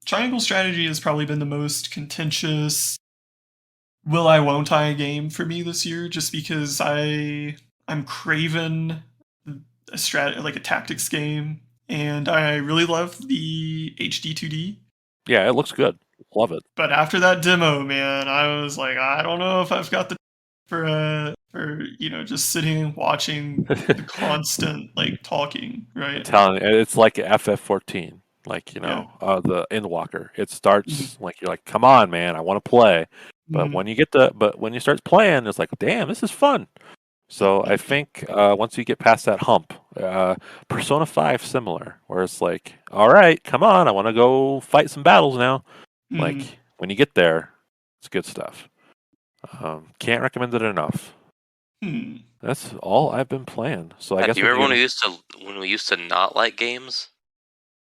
Triangle Strategy has probably been the most contentious will I won't I game for me this year, just because I'm craving a tactics game, and I really love the HD 2D. Yeah, it looks good. Love it. But after that demo, man, I was like, I don't know if I've got the for just sitting and watching the constant like talking, right? It's like FF 14, like the Endwalker. It starts like you're like, come on, man, I want to play. But when you start playing, it's like, damn, this is fun. So I think once you get past that hump, Persona 5 similar, where it's like, all right, come on, I want to go fight some battles now. Like when you get there, it's good stuff. Can't recommend it enough. That's all I've been playing. So I guess. Do you remember when we used to not like games?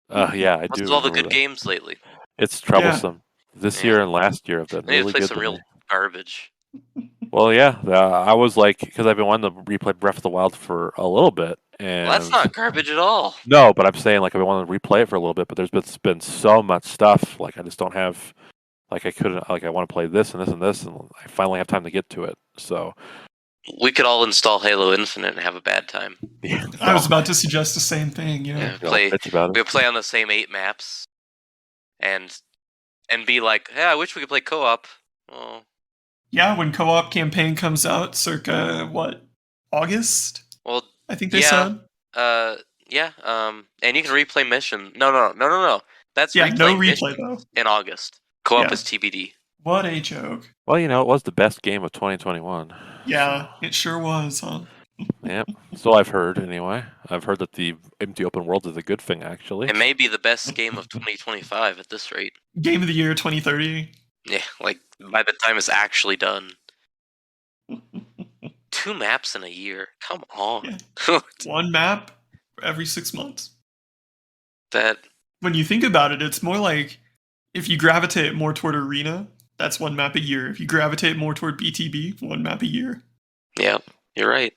Yeah, I What's do. All the good games lately. It's troublesome. This year and last year have been really play good. Some real garbage. Well, yeah, I was like, because I've been wanting to replay Breath of the Wild for a little bit, and that's not garbage at all. No, but I'm saying like I've been wanting to replay it for a little bit, but there's been so much stuff. Like I just don't have, like I couldn't, like I want to play this and this and this, and I finally have time to get to it. So we could all install Halo Infinite and have a bad time. Yeah, I was about to suggest the same thing. We could play on the same 8 maps, and be like, hey, I wish we could play co-op. Oh. Yeah, when co-op campaign comes out, circa August? Well, I think they said. Yeah. And you can replay mission. No. That's no replay though. In August. Co-op is TBD. What a joke. Well, it was the best game of 2021. Yeah, it sure was, huh? Yep. So I've heard, anyway. I've heard that the empty open world is a good thing, actually. It may be the best game of 2025 at this rate. Game of the year 2030. Yeah, like by the time it's actually done. 2 maps in a year. Come on. Yeah. 1 map every 6 months. When you think about it, it's more like if you gravitate more toward Arena, that's 1 map a year. If you gravitate more toward BTB, 1 map a year. Yeah, you're right.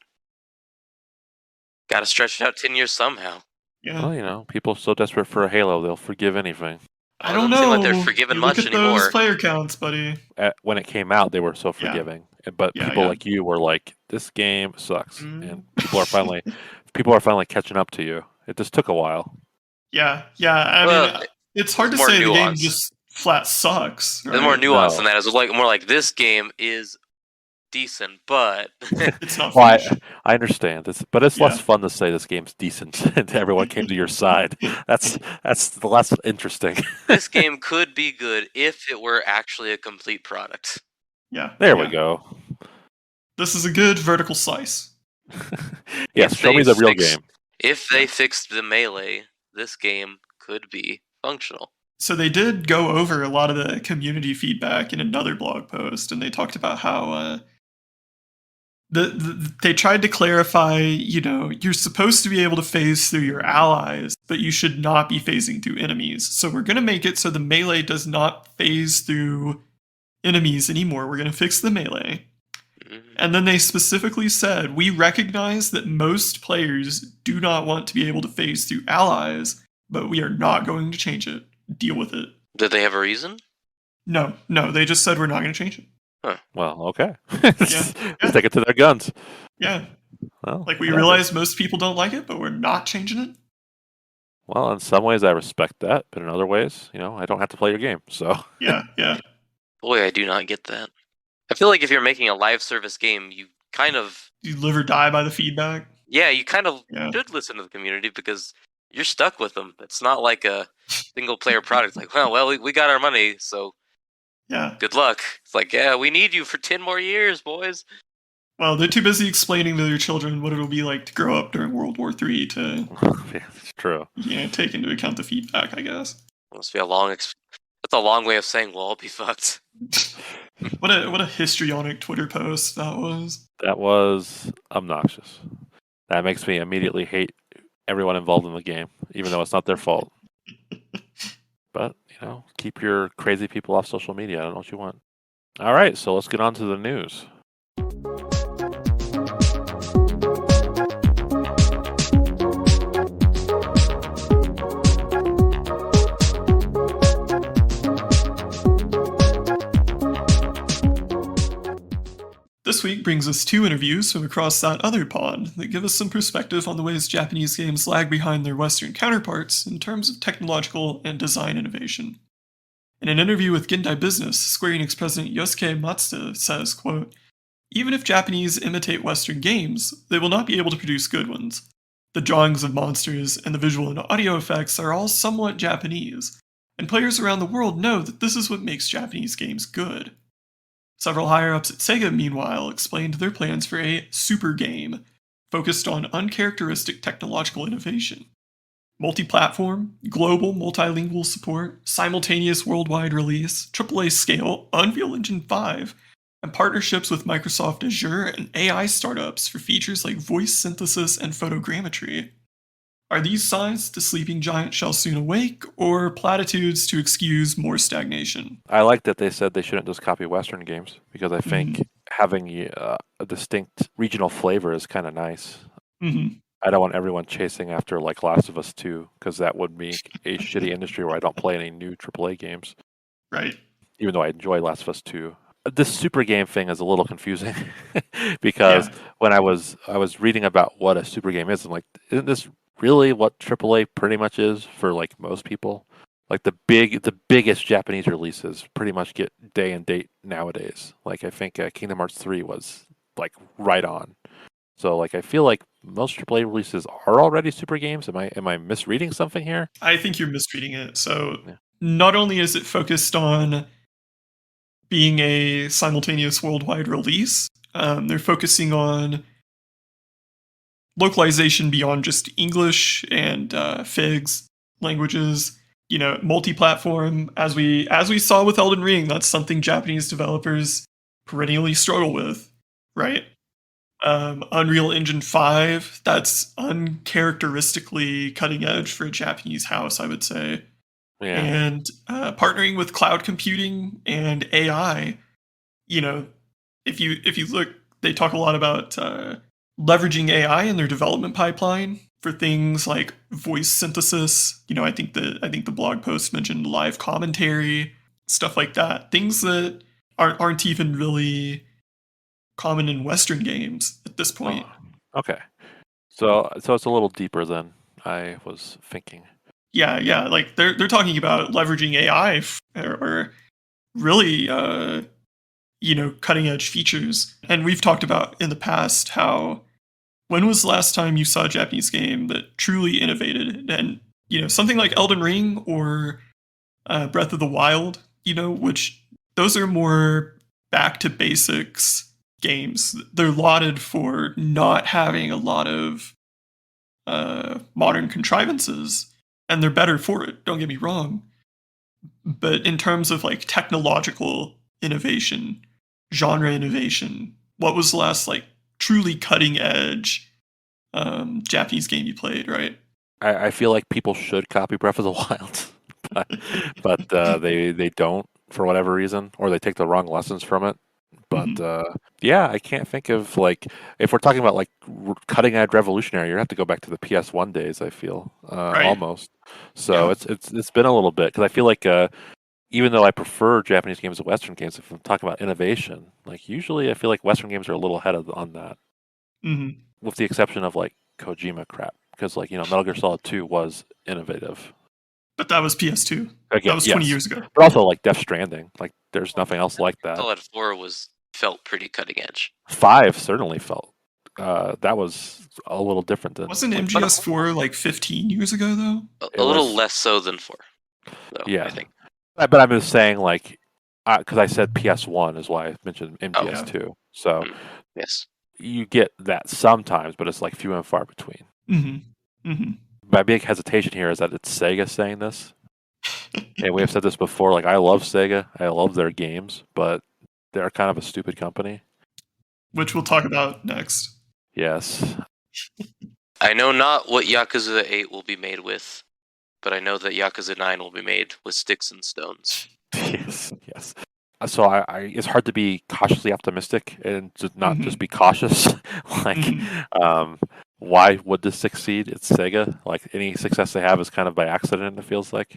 Got to stretch it out 10 years somehow. Yeah. Well, people so desperate for a Halo, they'll forgive anything. I don't know. Like they're forgiving much anymore. Those player counts, buddy. When it came out, they were so forgiving, but people like you were like, "This game sucks," and people are finally catching up to you. It just took a while. Yeah. I mean, it's hard to say the game just flat sucks. Right? There's more nuance than that. It's like more like this game is decent, but it's not. Well, I understand this, but it's less fun to say this game's decent and everyone came to your side. That's less interesting. This game could be good if it were actually a complete product. Yeah. There we go. This is a good vertical slice. Yes, show me the real game. If they fixed the melee, this game could be functional. So they did go over a lot of the community feedback in another blog post, and they talked about how they tried to clarify, you're supposed to be able to phase through your allies, but you should not be phasing through enemies. So we're going to make it so the melee does not phase through enemies anymore. We're going to fix the melee. And then they specifically said, we recognize that most players do not want to be able to phase through allies, but we are not going to change it. Deal with it. Did they have a reason? No, they just said we're not going to change it. Huh. Well, okay. Yeah. Stick it to their guns. Yeah. Well, we realize most people don't like it, but we're not changing it. Well, in some ways I respect that, but in other ways, I don't have to play your game, so. Yeah. Boy, I do not get that. I feel like if you're making a live service game, you live or die by the feedback. Yeah, you should listen to the community because you're stuck with them. It's not like a single player product. Like, well, we got our money, so yeah, good luck. It's like, yeah, we need you for 10 more years, boys. Well, they're too busy explaining to their children what it'll be like to grow up during World War III to yeah, it's true. Take into account the feedback, I guess. Must be that's a long way of saying we'll all be fucked. What a histrionic Twitter post that was. That was obnoxious. That makes me immediately hate everyone involved in the game, even though it's not their fault. But, keep your crazy people off social media. I don't know what you want. All right, so let's get on to the news. This week brings us 2 interviews from across that other pond that give us some perspective on the ways Japanese games lag behind their Western counterparts in terms of technological and design innovation. In an interview with Gendai Business, Square Enix president Yosuke Matsuda says, quote, "Even if Japanese imitate Western games, they will not be able to produce good ones. The drawings of monsters and the visual and audio effects are all somewhat Japanese, and players around the world know that this is what makes Japanese games good." Several higher-ups at Sega, meanwhile, explained their plans for a super game focused on uncharacteristic technological innovation. Multi-platform, global multilingual support, simultaneous worldwide release, AAA scale, Unreal Engine 5, and partnerships with Microsoft Azure and AI startups for features like voice synthesis and photogrammetry. Are these signs the sleeping giant shall soon awake, or platitudes to excuse more stagnation? I like that they said they shouldn't just copy Western games, because I think having a distinct regional flavor is kind of nice. Mm-hmm. I don't want everyone chasing after like Last of Us 2, because that would be a shitty industry where I don't play any new AAA games. Right. Even though I enjoy Last of Us 2. This super game thing is a little confusing, because when I was reading about what a super game is, I'm like, isn't this really what AAA pretty much is for like most people? Like the biggest Japanese releases pretty much get day and date nowadays. Like I think Kingdom Hearts 3 was like right on. So like I feel like most AAA releases are already super games. Am I misreading something here? I think you're misreading it. So not only is it focused on being a simultaneous worldwide release, they're focusing on localization beyond just English and FIGS languages. Multi-platform, as we saw with Elden Ring, that's something Japanese developers perennially struggle with, right? Unreal Engine 5, that's uncharacteristically cutting edge for a Japanese house, I would say. Yeah. And partnering with cloud computing and AI, if you look, they talk a lot about leveraging AI in their development pipeline for things like voice synthesis. I think the blog post mentioned live commentary, stuff like that. Things that aren't even really common in Western games at this point. Oh, okay. So it's a little deeper than I was thinking. Yeah. Like they're talking about leveraging AI or really, cutting edge features. And we've talked about in the past how when was the last time you saw a Japanese game that truly innovated? And something like Elden Ring or Breath of the Wild, which those are more back to basics games. They're lauded for not having a lot of modern contrivances. and they're better for it. Don't get me wrong. But in terms of like technological innovation, genre innovation, what was the last like truly cutting edge Japanese game you played? Right. I feel like people should copy Breath of the Wild, but they don't for whatever reason, or they take the wrong lessons from it. But yeah, I can't think of like if we're talking about like cutting edge revolutionary, you have to go back to the PS1 days. I feel Right. almost. So Yeah. it's been a little bit because I feel like even though I prefer Japanese games to Western games, if I'm talking about innovation, like usually I feel like Western games are a little ahead on that, Mm-hmm. with the exception of like Kojima crap. Because like Metal Gear Solid 2 was innovative. But that was PS2. Again, That was 20 yes. years ago. But also like Death Stranding, like there's nothing else like that. Solid 4 felt pretty cutting edge. 5 certainly felt that was a little different than. Wasn't like, MGS4 like 15 years ago though? A little less so than 4. Though, yeah, I think. But I'm just saying like because I said PS1 is why I mentioned MGS2. So yes, you get that sometimes, but it's like few and far between. Mm-hmm. Mm-hmm. My big hesitation here is that it's Sega saying this. And we have said this before, like I love Sega, I love their games, but they're kind of a stupid company. Which we'll talk about next. Yes. I know not what Yakuza 8 will be made with, but I know that Yakuza 9 will be made with sticks and stones. Yes. So I it's hard to be cautiously optimistic and not just be cautious. Like, why would this succeed? It's Sega. Like any success they have is kind of by accident. It feels like.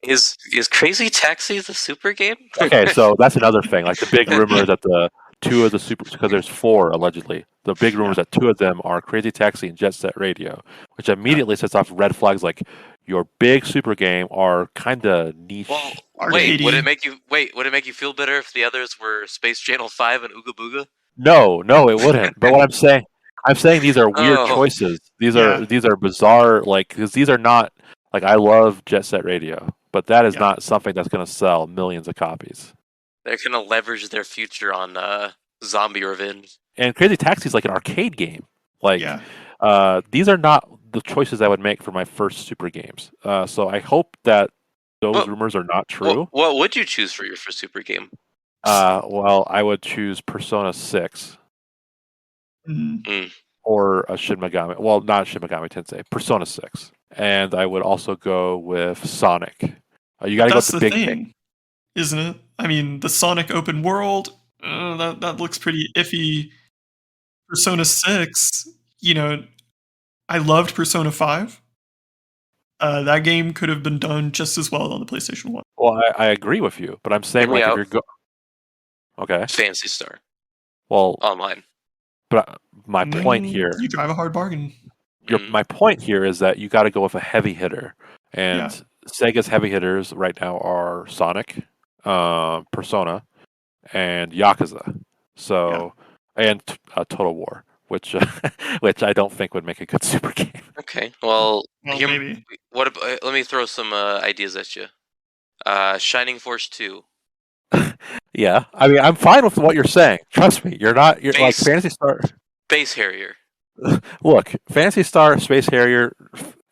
Is Crazy Taxi the super game? Okay, so that's another thing. Like the big rumor is that the two of the super, because there's 4 allegedly. The big rumor is that 2 of them are Crazy Taxi and Jet Set Radio, which immediately sets off red flags. Like your big super game are kind of niche. Well, wait, would it make you feel better if the others were Space Channel 5 and Ooga Booga? No, it wouldn't. But what I'm saying these are weird choices. These are bizarre. Like because these are not like I love Jet Set Radio, but that is not something that's going to sell millions of copies. They're going to leverage their future on Zombie Revenge. And Crazy Taxi is like an arcade game. Like these are not the choices I would make for my first super games. So I hope that those rumors are not true. What would you choose for your first super game? Well, I would choose Persona 6. Or a Shin Megami. Well, not Shin Megami Tensei. Persona 6. And I would also go with Sonic. You got to go with the big thing, isn't it? I mean, the Sonic open world, that looks pretty iffy. Persona 6, I loved Persona 5. That game could have been done just as well on the PlayStation 1. Well, I agree with you, but I'm saying like if you're okay. Phantasy Star. Well, online. But my point here, you drive a hard bargain. My point here is that you got to go with a heavy hitter, and Sega's heavy hitters right now are Sonic, Persona, and Yakuza. So and Total War, which I don't think would make a good super game. Okay, well maybe. Let me throw some ideas at you. Shining Force 2. Yeah, I mean, I'm fine with what you're saying. Trust me, you're like Phantasy Star. Space Harrier. Look, Phantasy Star, Space Harrier,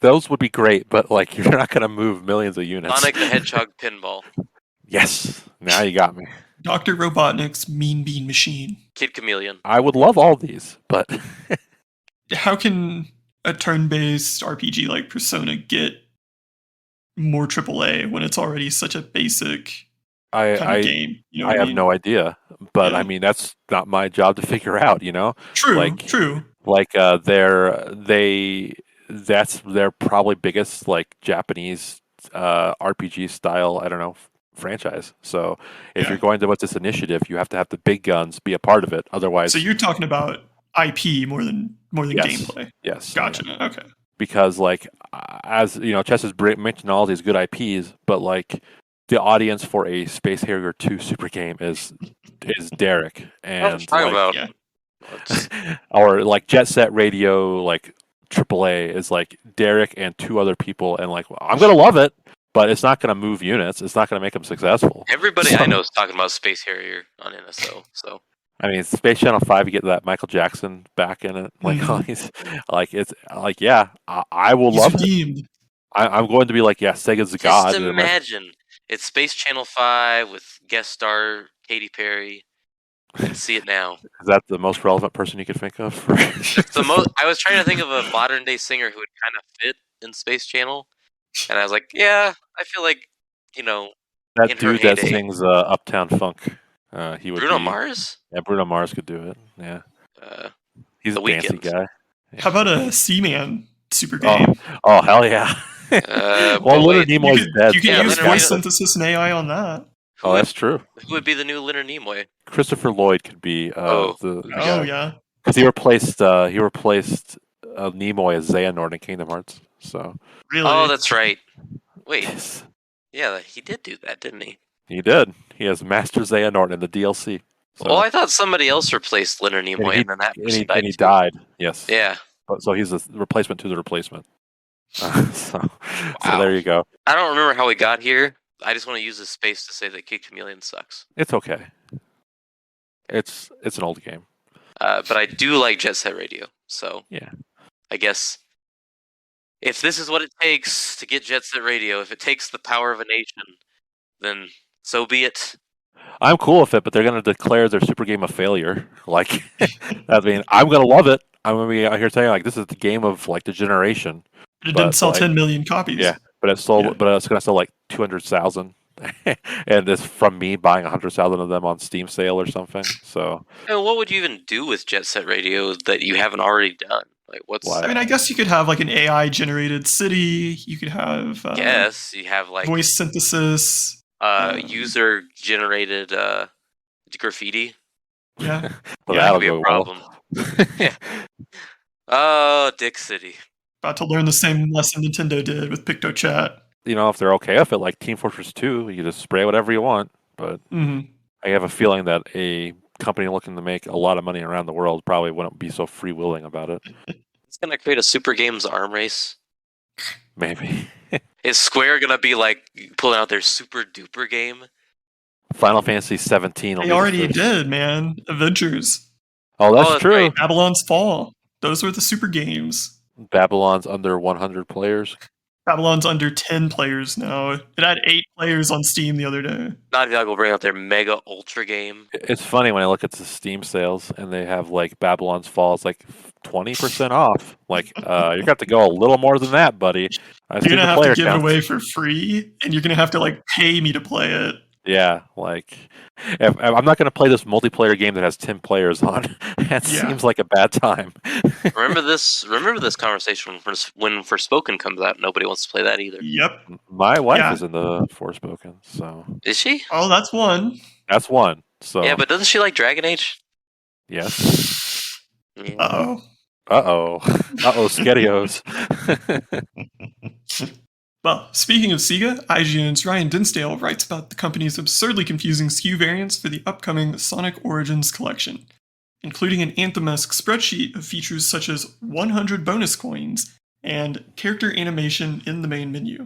those would be great, but like you're not going to move millions of units. Sonic the Hedgehog pinball. Yes, now you got me. Dr. Robotnik's Mean Bean Machine. Kid Chameleon. I would love all these, but how can a turn-based RPG like Persona get more AAA when it's already such a basic kind of game? I have no idea, but I mean that's not my job to figure out. True. Like that's their probably biggest like Japanese RPG style. I don't know. Franchise. So if you're going to with this initiative, you have to have the big guns be a part of it. Otherwise, so you're talking about IP more than gameplay. Yes. Gotcha. Yeah. Okay. Because like as Chess has mentioned all these good IPs, but like the audience for a Space Harrier 2 super game is Derek and or like Jet Set Radio like AAA is like Derek and 2 other people, and like I'm gonna love it. But it's not going to move units. It's not going to make them successful. Everybody I know is talking about Space Harrier on NSO. So I mean, Space Channel 5, you get that Michael Jackson back in it. Like, I will love it. I'm going to be like, yeah, Sega's the god. Just imagine it's Space Channel 5 with guest star Katy Perry. I can see it now. Is that the most relevant person you could think of? It's the most. I was trying to think of a modern day singer who would kind of fit in Space Channel, and I was like, yeah, I feel like, that in her dude that heyday. sings Uptown Funk. He would Bruno be, Mars. Yeah, Bruno Mars could do it. Yeah, he's The a dancey Weeknd. guy. How about a Seaman super game? Oh hell yeah! Well, Leonard Nimoy's dead. You can use Leonard voice Nimoy- synthesis and AI on that. Oh, that's true. Who would be the new Leonard Nimoy? Christopher Lloyd could be Oh. the Oh guy. yeah. Because he replaced Nimoy as Xehanort in Kingdom Hearts. So Really? Oh, that's right. Wait, yes, yeah, he did do that, didn't he? he did. He has Master Xehanort in the DLC. So, Well, I thought somebody else replaced Leonard Nimoy, and then that person died. and he too. died. Yes. Yeah. So he's a replacement to the replacement. So there you go. I don't remember how we got here. I just want to use this space to say that Kid Chameleon sucks. It's okay. It's an old game. But I do like Jet Set Radio. So yeah, I guess if this is what it takes to get Jet Set Radio, if it takes the power of a nation, then so be it. I'm cool with it, but they're going to declare their super game a failure. Like, I mean, I'm going to love it. I'm going to be out here saying like, this is the game of like the generation. But it didn't sell 10 million copies. Yeah, but it's sold. Yeah. But it's going to sell like 200,000, and it's from me buying 100,000 of them on Steam sale or something. So, and what would you even do with Jet Set Radio that you haven't already done? Like, what's? I mean, I guess you could have like an AI generated city. You could have. Yes, you have like voice synthesis. User generated graffiti. Yeah, well, that'll be a problem. Yeah. Oh, Dick City. About to learn the same lesson Nintendo did with PictoChat. You know, if they're okay with it, like Team Fortress 2, you just spray whatever you want. But I have a feeling that a company looking to make a lot of money around the world probably wouldn't be so freewheeling about it. It's going to create a Super Games arm race. Maybe. Is Square going to be like pulling out their super duper game? Final Fantasy 17. They already did, man. Avengers. Oh, that's true. Right. Babylon's Fall. Those were the super games. Babylon's under 100 players. Babylon's under 10 players now. It had 8 players on Steam the other day. Naughty Dog will bring out their mega ultra game. It's funny when I look at the Steam sales and they have like Babylon's Fall. It's like 20% off. Like, you got to go a little more than that, buddy. You're going to have to give it away for free, and you're going to have to like pay me to play it. Yeah, like if I'm not going to play this multiplayer game that has 10 players on. That seems like a bad time. Remember this conversation when Forspoken comes out. Nobody wants to play that either. Yep. My wife is in the Forspoken, so is she? Oh, that's one. That's one. So yeah, but doesn't she like Dragon Age? Yes. Yeah. Uh-oh, Skedios. Well, speaking of Sega, IGN's Ryan Dinsdale writes about the company's absurdly confusing SKU variants for the upcoming Sonic Origins collection, including an Anthem-esque spreadsheet of features such as 100 bonus coins and character animation in the main menu.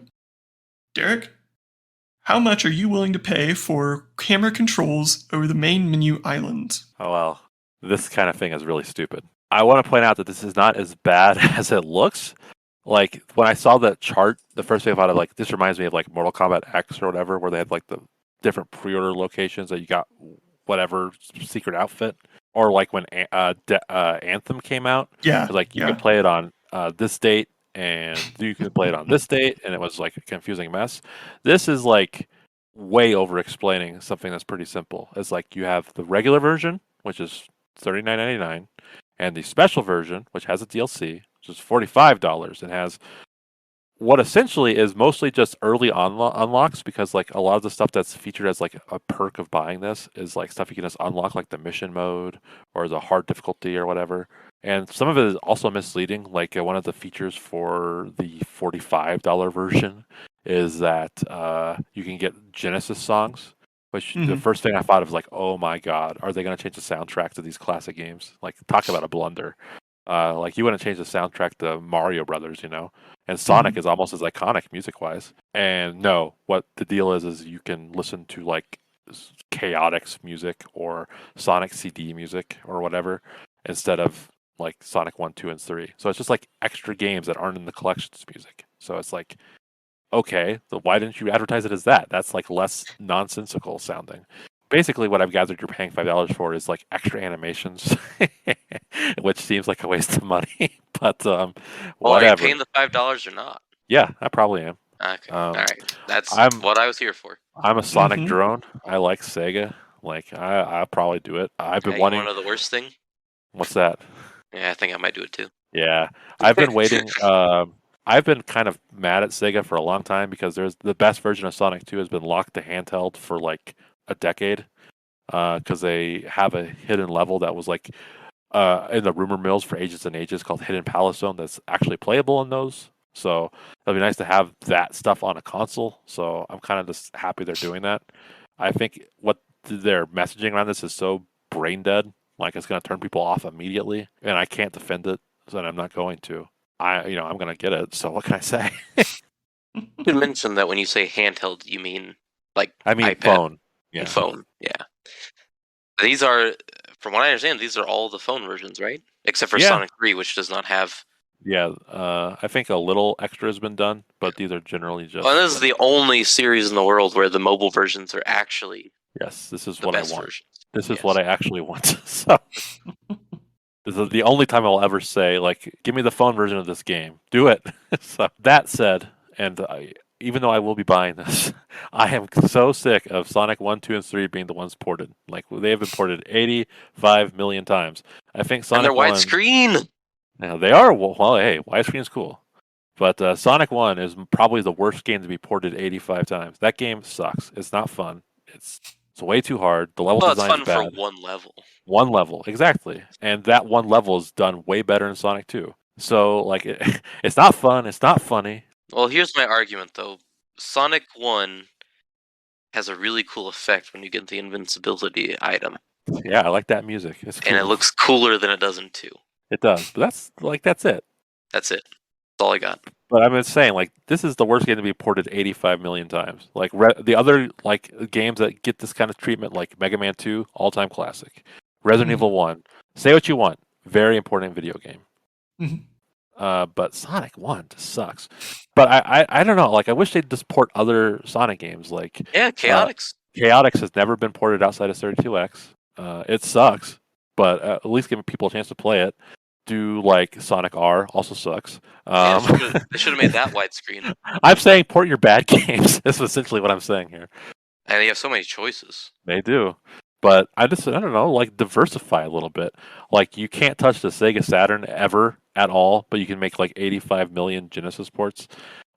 Derek, how much are you willing to pay for camera controls over the main menu island? Oh, well, this kind of thing is really stupid. I want to point out that this is not as bad as it looks. Like, when I saw that chart, the first thing I thought of, like, this reminds me of, like, Mortal Kombat X or whatever, where they had, like, the different pre-order locations that you got whatever secret outfit. Or, like, when Anthem came out. Yeah. Like, you could play it on this date, and you could play it on this date, and it was, like, a confusing mess. This is, like, way over-explaining something that's pretty simple. It's like, you have the regular version, which is $39.99, and the special version, which has a DLC, which is $45 and has what essentially is mostly just early unlocks, because like a lot of the stuff that's featured as like a perk of buying this is like stuff you can just unlock, like the mission mode or the hard difficulty or whatever. And some of it is also misleading. Like one of the features for the $45 version is that you can get Genesis songs, which the first thing I thought of was like, oh my god, are they going to change the soundtrack to these classic games? Like, talk about a blunder. Like, you wouldn't change the soundtrack to Mario Brothers, you know? And Sonic is almost as iconic music-wise. And no, what the deal is you can listen to, like, Chaotix music or Sonic CD music or whatever instead of, like, Sonic 1, 2, and 3. So it's just, like, extra games that aren't in the collections music. So it's like, okay, so why didn't you advertise it as that? That's like less nonsensical sounding. Basically, what I've gathered you're paying $5 for is like extra animations, which seems like a waste of money. But Well, are you whatever. paying the $5 or not? Yeah, I probably am. Okay, all right. That's I'm what I was here for. I'm a Sonic Mhm. drone. I like Sega. Like I'll probably do it. I've been You wanting. want to know the worst thing? What's that? Yeah, I think I might do it too. Yeah, I've been waiting. I've been kind of mad at Sega for a long time because there's the best version of Sonic 2 has been locked to handheld for like a decade. Because they have a hidden level that was like in the rumor mills for ages and ages called Hidden Palace Zone that's actually playable in those. So it'll be nice to have that stuff on a console. So I'm kind of just happy they're doing that. I think what their messaging around this is so brain dead, like it's going to turn people off immediately, and I can't defend it, so I'm not going to. I'm going to get it. So what can I say? You should mention that when you say handheld, you mean like I mean iPad phone. and phone. Yeah. These are, from what I understand, these are all the phone versions, right? Except for Yeah. Sonic 3, which does not have. Yeah, I think a little extra has been done, but these are generally just. Well, this is the only series in the world where the mobile versions are actually. Yes, this is the what I best want. versions. This is Yes. what I actually want. So this is the only time I'll ever say, like, give me the phone version of this game. Do it. So that said, and even though I will be buying this, I am so sick of Sonic 1, 2, and 3 being the ones ported. Like, they have been ported 85 million times. I think Sonic And they're 1... widescreen! Yeah, they are. Well, hey, widescreen is cool. But Sonic 1 is probably the worst game to be ported 85 times. That game sucks. It's not fun. It's way too hard. The level Well, it's design fun is bad. for one level. One level, exactly. And that one level is done way better in Sonic 2. So, like, it's not fun. It's not funny. Well, here's my argument, though. Sonic 1 has a really cool effect when you get the invincibility item. Yeah, I like that music. It's cool. And it looks cooler than it does in 2. It does. But that's it. That's it. That's all I got. But I'm just saying, like, this is the worst game to be ported 85 million times. Like, the other, like, games that get this kind of treatment, like Mega Man 2, all-time classic. Resident Evil 1, say what you want, very important video game. But Sonic 1 just sucks. But I don't know, like, I wish they'd just port other Sonic games, like... Yeah, Chaotix. Chaotix has never been ported outside of 32X. It sucks, but at least give people a chance to play it. Do like Sonic R, also sucks. Yeah, they should have made that widescreen. I'm saying port your bad games. That's essentially what I'm saying here. And they have so many choices. They do. But I don't know, like diversify a little bit. Like you can't touch the Sega Saturn ever at all, but you can make like 85 million Genesis ports.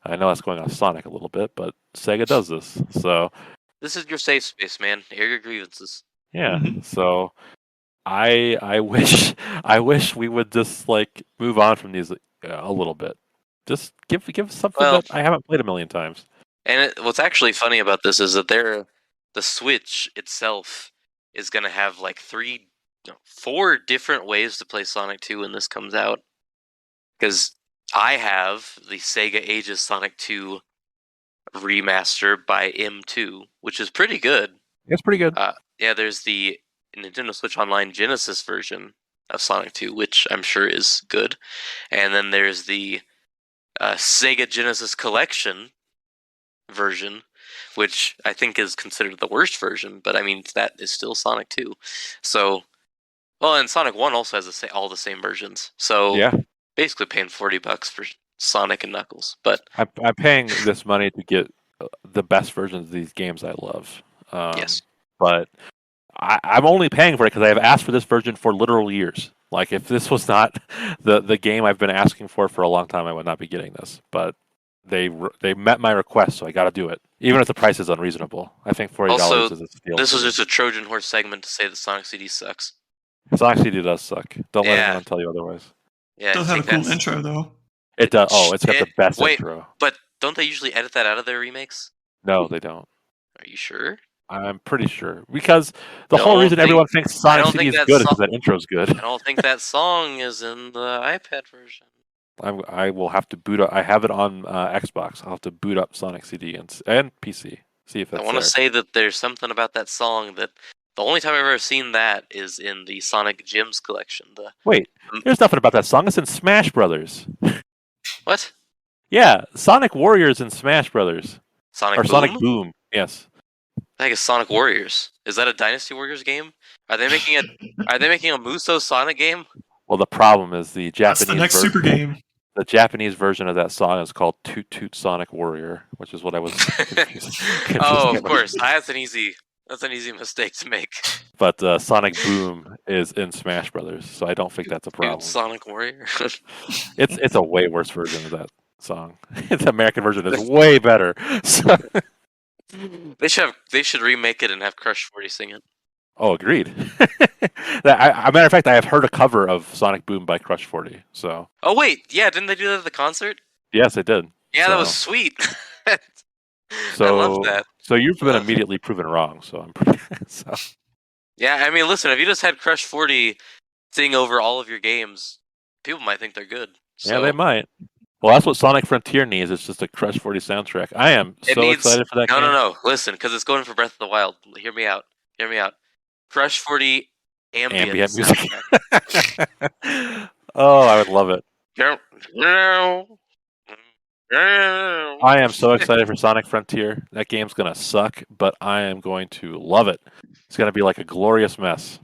I know that's going off Sonic a little bit, but Sega does this. So this is your safe space, man. Air your grievances. Yeah. So I wish we would just like move on from these a little bit. Just give us something that I haven't played a million times. And what's actually funny about this is that the Switch itself is going to have like 4 different ways to play Sonic 2 when this comes out. Because I have the Sega Ages Sonic 2 remaster by M2, which is pretty good. It's pretty good. Yeah, there's the Nintendo Switch Online Genesis version of Sonic 2, which I'm sure is good. And then there's the Sega Genesis Collection version, which I think is considered the worst version, but I mean, that is still Sonic 2. So, well, and Sonic 1 also has all the same versions. So, yeah, basically paying $40 for Sonic and Knuckles. But I'm paying this money to get the best versions of these games I love. Yes. But I'm only paying for it because I have asked for this version for literal years. Like, if this was not the game I've been asking for a long time, I would not be getting this. But they met my request, so I got to do it, even if the price is unreasonable. I think $40 is a steal. This was just a Trojan horse segment to say that Sonic CD sucks. Sonic CD does suck. Don't let anyone tell you otherwise. Yeah, it does have a cool intro, though. It does. Oh, it's got the best intro. But don't they usually edit that out of their remakes? No, they don't. Are you sure? I'm pretty sure. Because the whole reason everyone thinks Sonic CD is good is because that intro's good. I don't think that song is in the iPad version. I will have to boot up. I have it on Xbox. I'll have to boot up Sonic CD and PC. See if that's I want to say that there's something about that song that the only time I've ever seen that is in the Sonic Gems collection. Wait, there's nothing about that song. It's in Smash Brothers. What? Yeah, Sonic Warriors in Smash Brothers. Sonic Or Boom? Sonic Boom, yes. I think it's Sonic Warriors. Is that a Dynasty Warriors game? Are they making a Muso Sonic game? Well, the problem is the That's the Japanese next super version. game. The Japanese version of that song is called Toot Toot Sonic Warrior, which is what I was confusing. Oh, of course. That's an easy mistake to make. But Sonic Boom is in Smash Brothers, so I don't think that's a problem. Sonic Warrior. It's a way worse version of that song. The American version is way better. So, they should remake it and have Crush 40 sing it. oh, agreed. A matter of fact, I have heard a cover of Sonic Boom by Crush 40. So. Oh wait, yeah, didn't they do that at the concert? Yes, I did. Yeah, so. that was sweet. So, I love that. So you've been immediately proven wrong. So I'm pretty. So. Yeah, I mean, listen, if you just had Crush 40 sing over all of your games, people might think they're good. So. Yeah, they might. Well, that's what Sonic Frontier needs. It's just a Crush 40 soundtrack. I am excited for that game. No. Listen, because it's going for Breath of the Wild. Hear me out. Crush 40 ambient music. soundtrack. Oh, I would love it. I am so excited for Sonic Frontier. That game's going to suck, but I am going to love it. It's going to be like a glorious mess.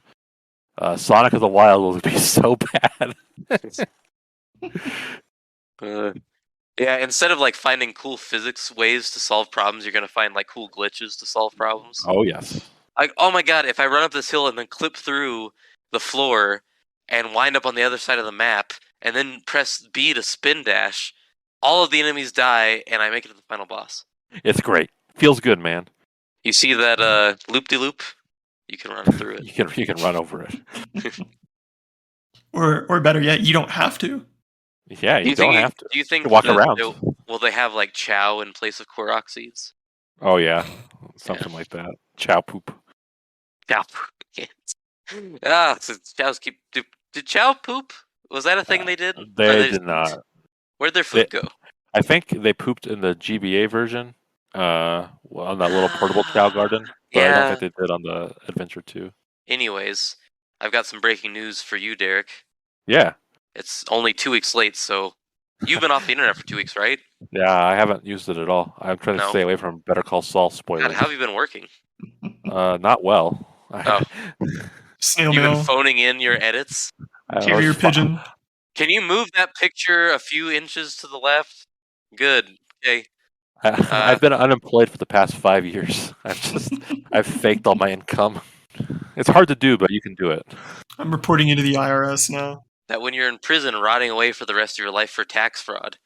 Sonic of the Wild will be so bad. Yeah, instead of like finding cool physics ways to solve problems, you're going to find like cool glitches to solve problems. Oh, yes. Like, oh my god, if I run up this hill and then clip through the floor and wind up on the other side of the map and then press B to spin dash, all of the enemies die and I make it to the final boss. It's great. Feels good, man. You see that loop-de-loop? You can run through it. You can run over it. Or better yet, you don't have to. Yeah, you don't have to. Do you think walk around? Will they have like Chow in place of Korok seeds? Oh yeah, something like that. Chow poop. Chow. Chow's keep. Did Chow poop? Was that a thing they did? They did not. Where'd their food go? I think they pooped in the GBA version. On that little portable Chow garden. But I don't think they did on the Adventure 2. Anyways, I've got some breaking news for you, Derek. Yeah. It's only 2 weeks late, so you've been off the internet for 2 weeks, right? Yeah, I haven't used it at all. I'm trying to stay away from Better Call Saul spoilers. God, how have you been working? Not well. Snail You've mail. been phoning in your edits? Carrier pigeon. Can you move that picture a few inches to the left? Good. Okay. I've been unemployed for the past 5 years. I've faked all my income. It's hard to do, but you can do it. I'm reporting into the IRS now. That when you're in prison rotting away for the rest of your life for tax fraud,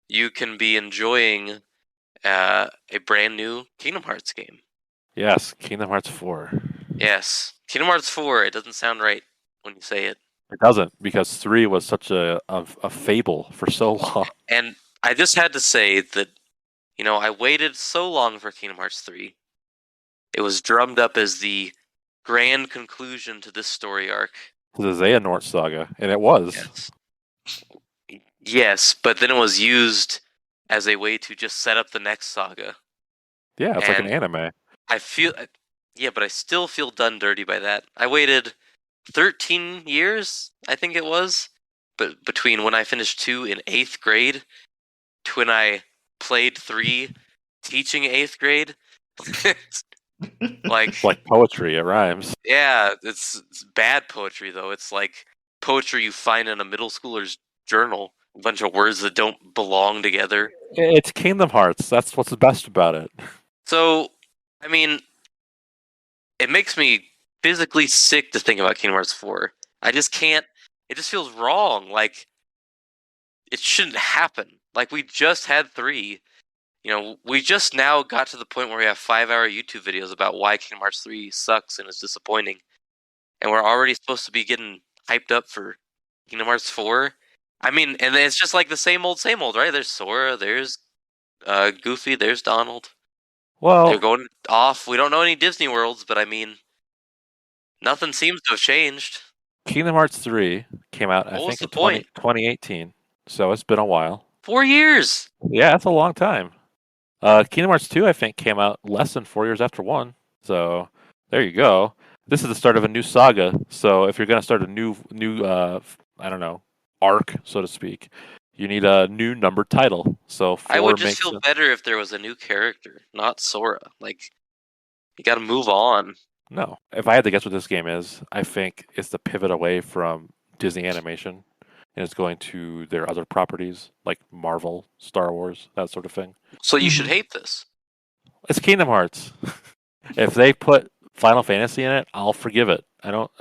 you can be enjoying a brand new Kingdom Hearts game. Yes, Kingdom Hearts 4. Yes, Kingdom Hearts 4. It doesn't sound right when you say it. It doesn't, because 3 was such a fable for so long. And I just had to say that, I waited so long for Kingdom Hearts 3. It was drummed up as the grand conclusion to this story arc. The Xehanort Saga, and it was. Yes, but then it was used as a way to just set up the next saga. Yeah, it's like an anime. But I still feel done dirty by that. I waited 13 years, I think it was, but between when I finished 2 in 8th grade to when I played 3 teaching 8th grade. It's like poetry, it rhymes. Yeah, it's bad poetry though. It's like poetry you find in a middle schooler's journal. A bunch of words that don't belong together. It's Kingdom Hearts. That's what's the best about it. So, I mean, it makes me physically sick to think about Kingdom Hearts 4. I just can't. It just feels wrong. Like, it shouldn't happen. Like, we just had 3. We just now got to the point where we have 5-hour YouTube videos about why Kingdom Hearts 3 sucks and is disappointing. And we're already supposed to be getting hyped up for Kingdom Hearts 4. I mean, and it's just like the same old, right? There's Sora, there's Goofy, there's Donald. Well, they're going off. We don't know any Disney worlds, but I mean, nothing seems to have changed. Kingdom Hearts 3 came out, I think, in 2018. So it's been a while. 4 years! Yeah, that's a long time. Kingdom Hearts 2, I think, came out less than 4 years after 1. So there you go. This is the start of a new saga. So if you're going to start a new I don't know, arc, so to speak, You need a new numbered title. So 4 I would just makes feel sense. better if there was a new character, not Sora. Like, you gotta move on. No. If I had to guess what this game is, I think it's the pivot away from Disney animation and it's going to their other properties like Marvel, Star Wars, that sort of thing. So you should hate this. It's Kingdom Hearts. If they put Final Fantasy in it, I'll forgive it. I don't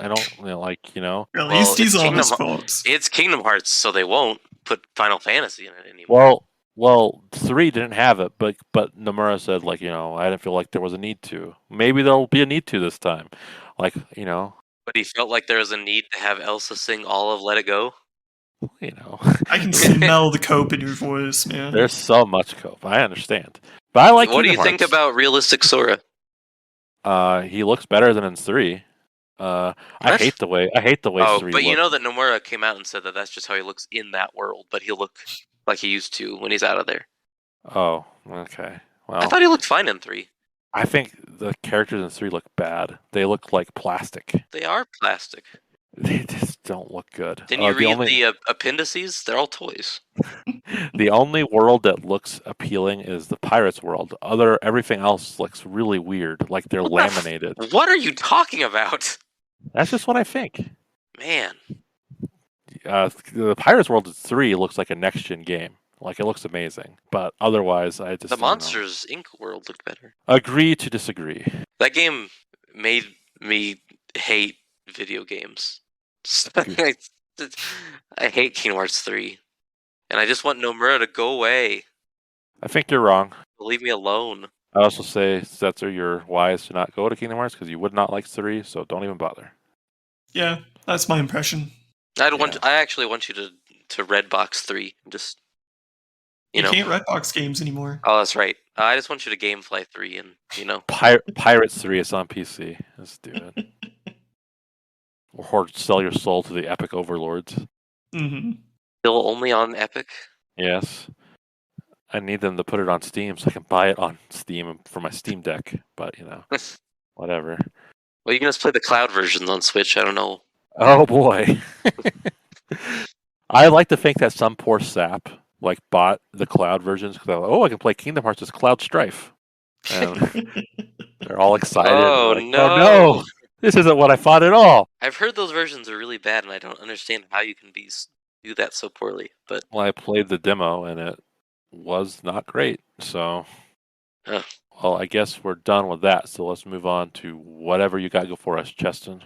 like. At least he's honest, folks. It's Kingdom Hearts, so they won't put Final Fantasy in it anymore. Well, 3 didn't have it, but Nomura said I didn't feel like there was a need to. Maybe there'll be a need to this time, But he felt like there was a need to have Elsa sing all of Let It Go. I can smell the cope in your voice, man. There's so much cope. I understand, but I like. What do you Kingdom think about realistic Sora? He looks better than in 3. I hate the way 3 but looks. You know that Nomura came out and said that that's just how he looks in that world, but he'll look like he used to when he's out of there. Oh, okay. Well, I thought he looked fine in 3. I think the characters in 3 look bad. They look like plastic. They are plastic. They just don't look good. Didn't you read the appendices? They're all toys. The only world that looks appealing is the Pirates world. Everything else looks really weird, like they're laminated. What are you talking about? That's just what I think. Man. The Pirates world 3 looks like a next-gen game. Like, it looks amazing. But otherwise, I just The Monsters Inc. world looked better. Agree to disagree. That game made me hate video games. I hate Kingdom Hearts 3. And I just want Nomura to go away. I think you're wrong. Leave me alone. I also say, Setzer, you're wise to not go to Kingdom Hearts because you would not like 3, so don't even bother. Yeah, that's my impression. I actually want you to Redbox 3. Just you can't Redbox games anymore. Oh, that's right. I just want you to Gamefly 3 and Pirates 3 is on PC. Let's do it. Or sell your soul to the epic overlords. Mm-hmm. Still only on Epic? Yes. I need them to put it on Steam so I can buy it on Steam for my Steam Deck. But, whatever. Well, you can just play the cloud versions on Switch. I don't know. Oh, boy. I like to think that some poor sap bought the cloud versions because I can play Kingdom Hearts as Cloud Strife. And they're all excited. Oh, no. Oh, no. This isn't what I thought at all. I've heard those versions are really bad, and I don't understand how you can do that so poorly. But I played the demo, and it was not great. So, well, I guess we're done with that. So let's move on to whatever you got to go for us, Cheston.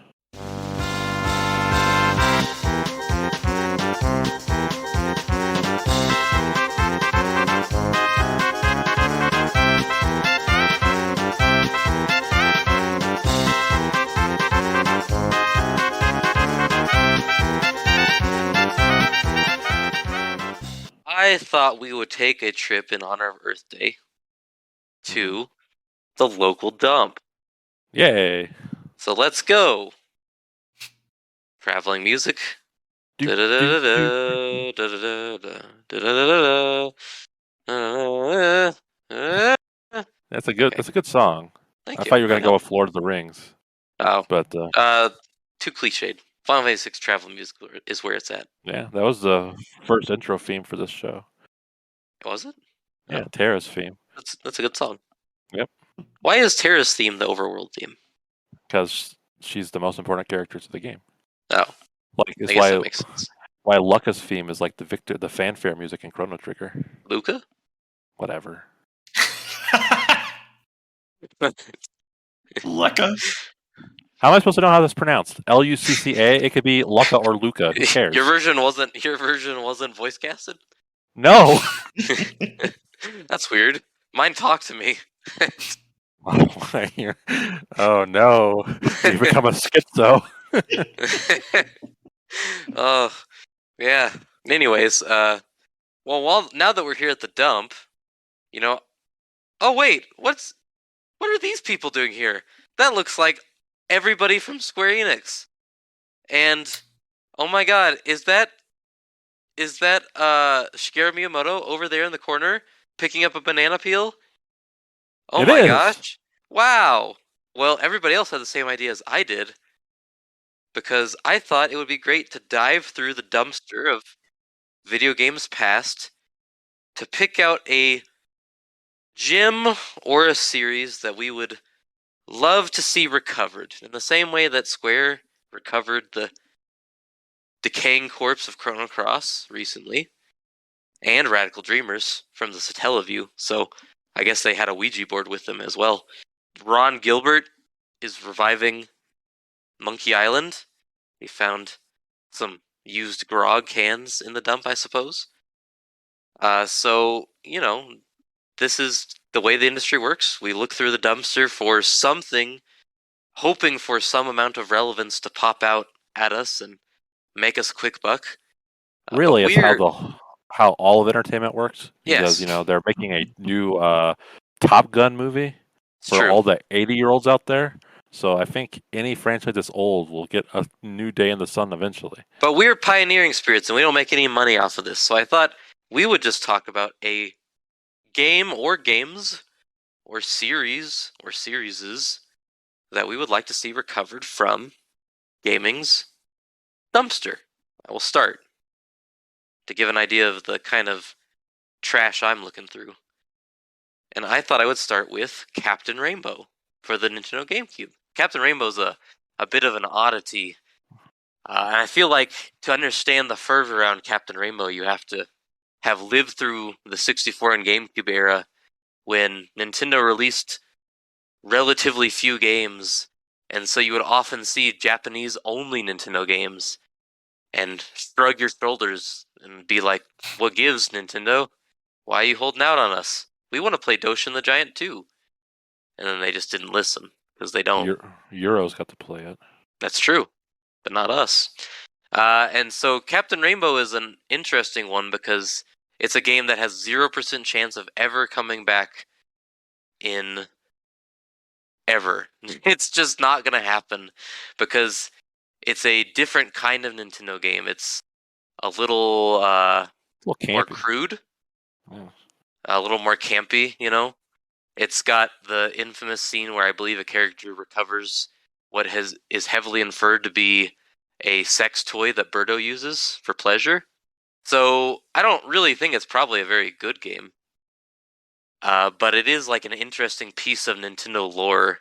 I thought we would take a trip in honor of Earth Day to the local dump. Yay. So let's go. Traveling music. That's a good song. Thank I you. thought you were going to go with Lord of the Rings. Oh. But too cliched. Final Fantasy VI traveling music is where it's at. Yeah, that was the first intro theme for this show. Was it? Yeah, no. Terra's theme. That's a good song. Yep. Why is Terra's theme the overworld theme? Because she's the most important character to the game. Oh. It's I guess that makes sense. Why Lucca's theme is like the fanfare music in Chrono Trigger. Luca? Whatever. Lucca? How am I supposed to know how that's pronounced? Lucca? It could be Lucca or Luca. Who cares? Your version wasn't voice casted? No. That's weird. Mine talked to me. Oh no. You become a schizo. Oh, yeah. Anyways, now that we're here at the dump, oh wait, what are these people doing here? That looks like everybody from Square Enix. And oh my god, is that Shigeru Miyamoto over there in the corner picking up a banana peel? Oh my gosh. Wow. Well, everybody else had the same idea as I did. Because I thought it would be great to dive through the dumpster of Video Games Past to pick out a gem or a series that we would love to see recovered. In the same way that Square recovered the decaying corpse of Chrono Cross recently, and Radical Dreamers from the Satellaview, so I guess they had a Ouija board with them as well. Ron Gilbert is reviving Monkey Island. He found some used grog cans in the dump, I suppose. So, this is the way the industry works. We look through the dumpster for something, hoping for some amount of relevance to pop out at us and make us a quick buck. Really, it's how all of entertainment works. Because Yes. they're making a new Top Gun movie for all the 80-year-olds out there. So I think any franchise that's old will get a new day in the sun eventually. But we're pioneering spirits, and we don't make any money off of this. So I thought we would just talk about a game or games or series or series that we would like to see recovered from gaming's dumpster. I will start to give an idea of the kind of trash I'm looking through. And I thought I would start with Captain Rainbow for the Nintendo GameCube. Captain Rainbow's a bit of an oddity. And I feel like to understand the fervor around Captain Rainbow, you have to have lived through the 64 and GameCube era when Nintendo released relatively few games, and so you would often see Japanese-only Nintendo games and shrug your shoulders and be like, what gives, Nintendo? Why are you holding out on us? We want to play Doshin the Giant too. And then they just didn't listen, because they don't. Euros got to play it. That's true, but not us. And so Captain Rainbow is an interesting one because it's a game that has 0% chance of ever coming back in ever. It's just not going to happen because it's a different kind of Nintendo game. It's a little more crude, a little more campy, It's got the infamous scene where I believe a character recovers what is heavily inferred to be a sex toy that Birdo uses for pleasure. So I don't really think it's probably a very good game. But it is like an interesting piece of Nintendo lore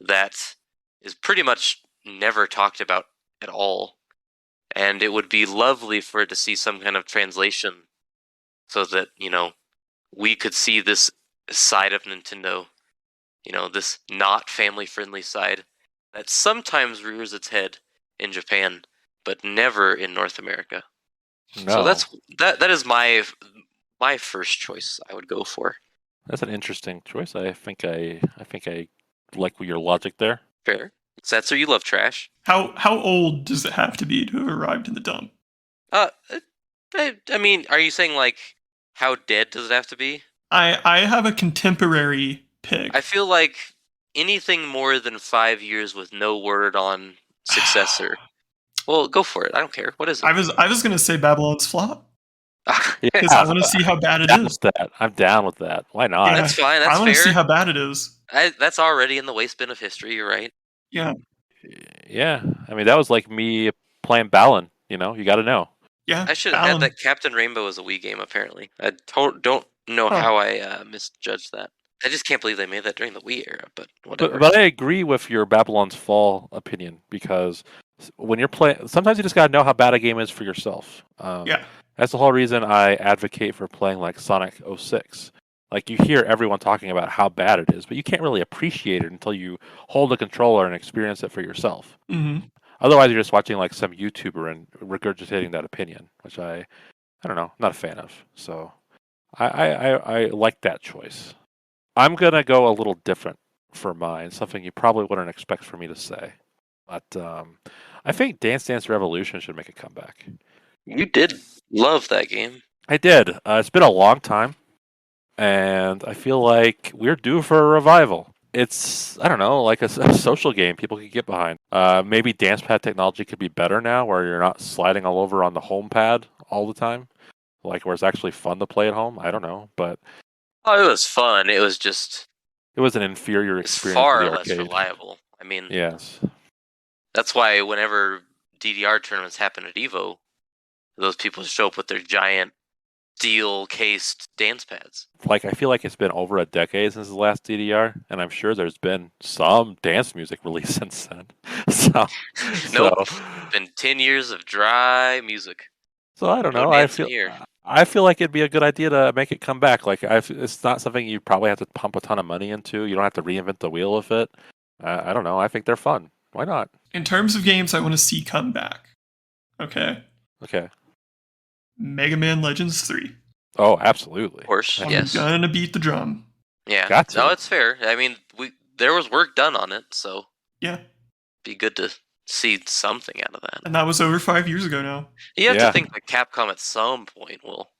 that is pretty much never talked about at all. And it would be lovely for it to see some kind of translation so that, we could see this side of Nintendo, this not family-friendly side that sometimes rears its head in Japan, but never in North America. No. So that is my first choice I would go for. That's an interesting choice. I think I like your logic there. Fair. Setzer, you love trash. How old does it have to be to have arrived in the dump? I mean, are you saying like how dead does it have to be? I have a contemporary pick. I feel like anything more than 5 years with no word on successor. Well, go for it. I don't care. What is it? I was gonna say Babylon's Flop. Because I want to see how bad it is. I'm down with that. Why not? Yeah, that's fine. That's fair. I want to see how bad it is. That's already in the waste bin of history. You're right. Yeah. Yeah. I mean, that was like me playing Balan. You got to know. Yeah. I should have had that Captain Rainbow as a Wii game. Apparently, I don't know how I misjudged that. I just can't believe they made that during the Wii era. But whatever. But I agree with your Babylon's Fall opinion because when you're playing, sometimes you just got to know how bad a game is for yourself. Yeah. That's the whole reason I advocate for playing like Sonic 06. Like you hear everyone talking about how bad it is, but you can't really appreciate it until you hold the controller and experience it for yourself. Mm-hmm. Otherwise, you're just watching like some YouTuber and regurgitating that opinion, which I don't know, not a fan of. So I like that choice. I'm gonna go a little different for mine, something you probably wouldn't expect for me to say. But I think Dance Dance Revolution should make a comeback. You did love that game. I did. It's been a long time, and I feel like we're due for a revival. It's, I don't know, like a social game people could get behind. Maybe dance pad technology could be better now, where you're not sliding all over on the home pad all the time, like where it's actually fun to play at home. I don't know, but it was fun. It was just it was an inferior experience. Far less reliable. I mean, yes, that's why whenever DDR tournaments happen at Evo, those people show up with their giant steel-cased dance pads. Like, I feel like it's been over a decade since the last DDR, and I'm sure there's been some dance music released since then. Nope. Been 10 years of dry music. So I don't No know. dancing here. I feel like it'd be a good idea to make it come back. Like, it's not something you probably have to pump a ton of money into. You don't have to reinvent the wheel with it. I don't know. I think they're fun. Why not? In terms of games I want to see come back, okay, Okay. Mega Man Legends 3. Oh, absolutely. Of course, I'm yes. gonna beat the drum. Yeah. Got to. No, it's fair. I mean, there was work done on it, so Yeah, be good to see something out of that. and that was over 5 years ago now. You have Yeah. to think that Capcom at some point will.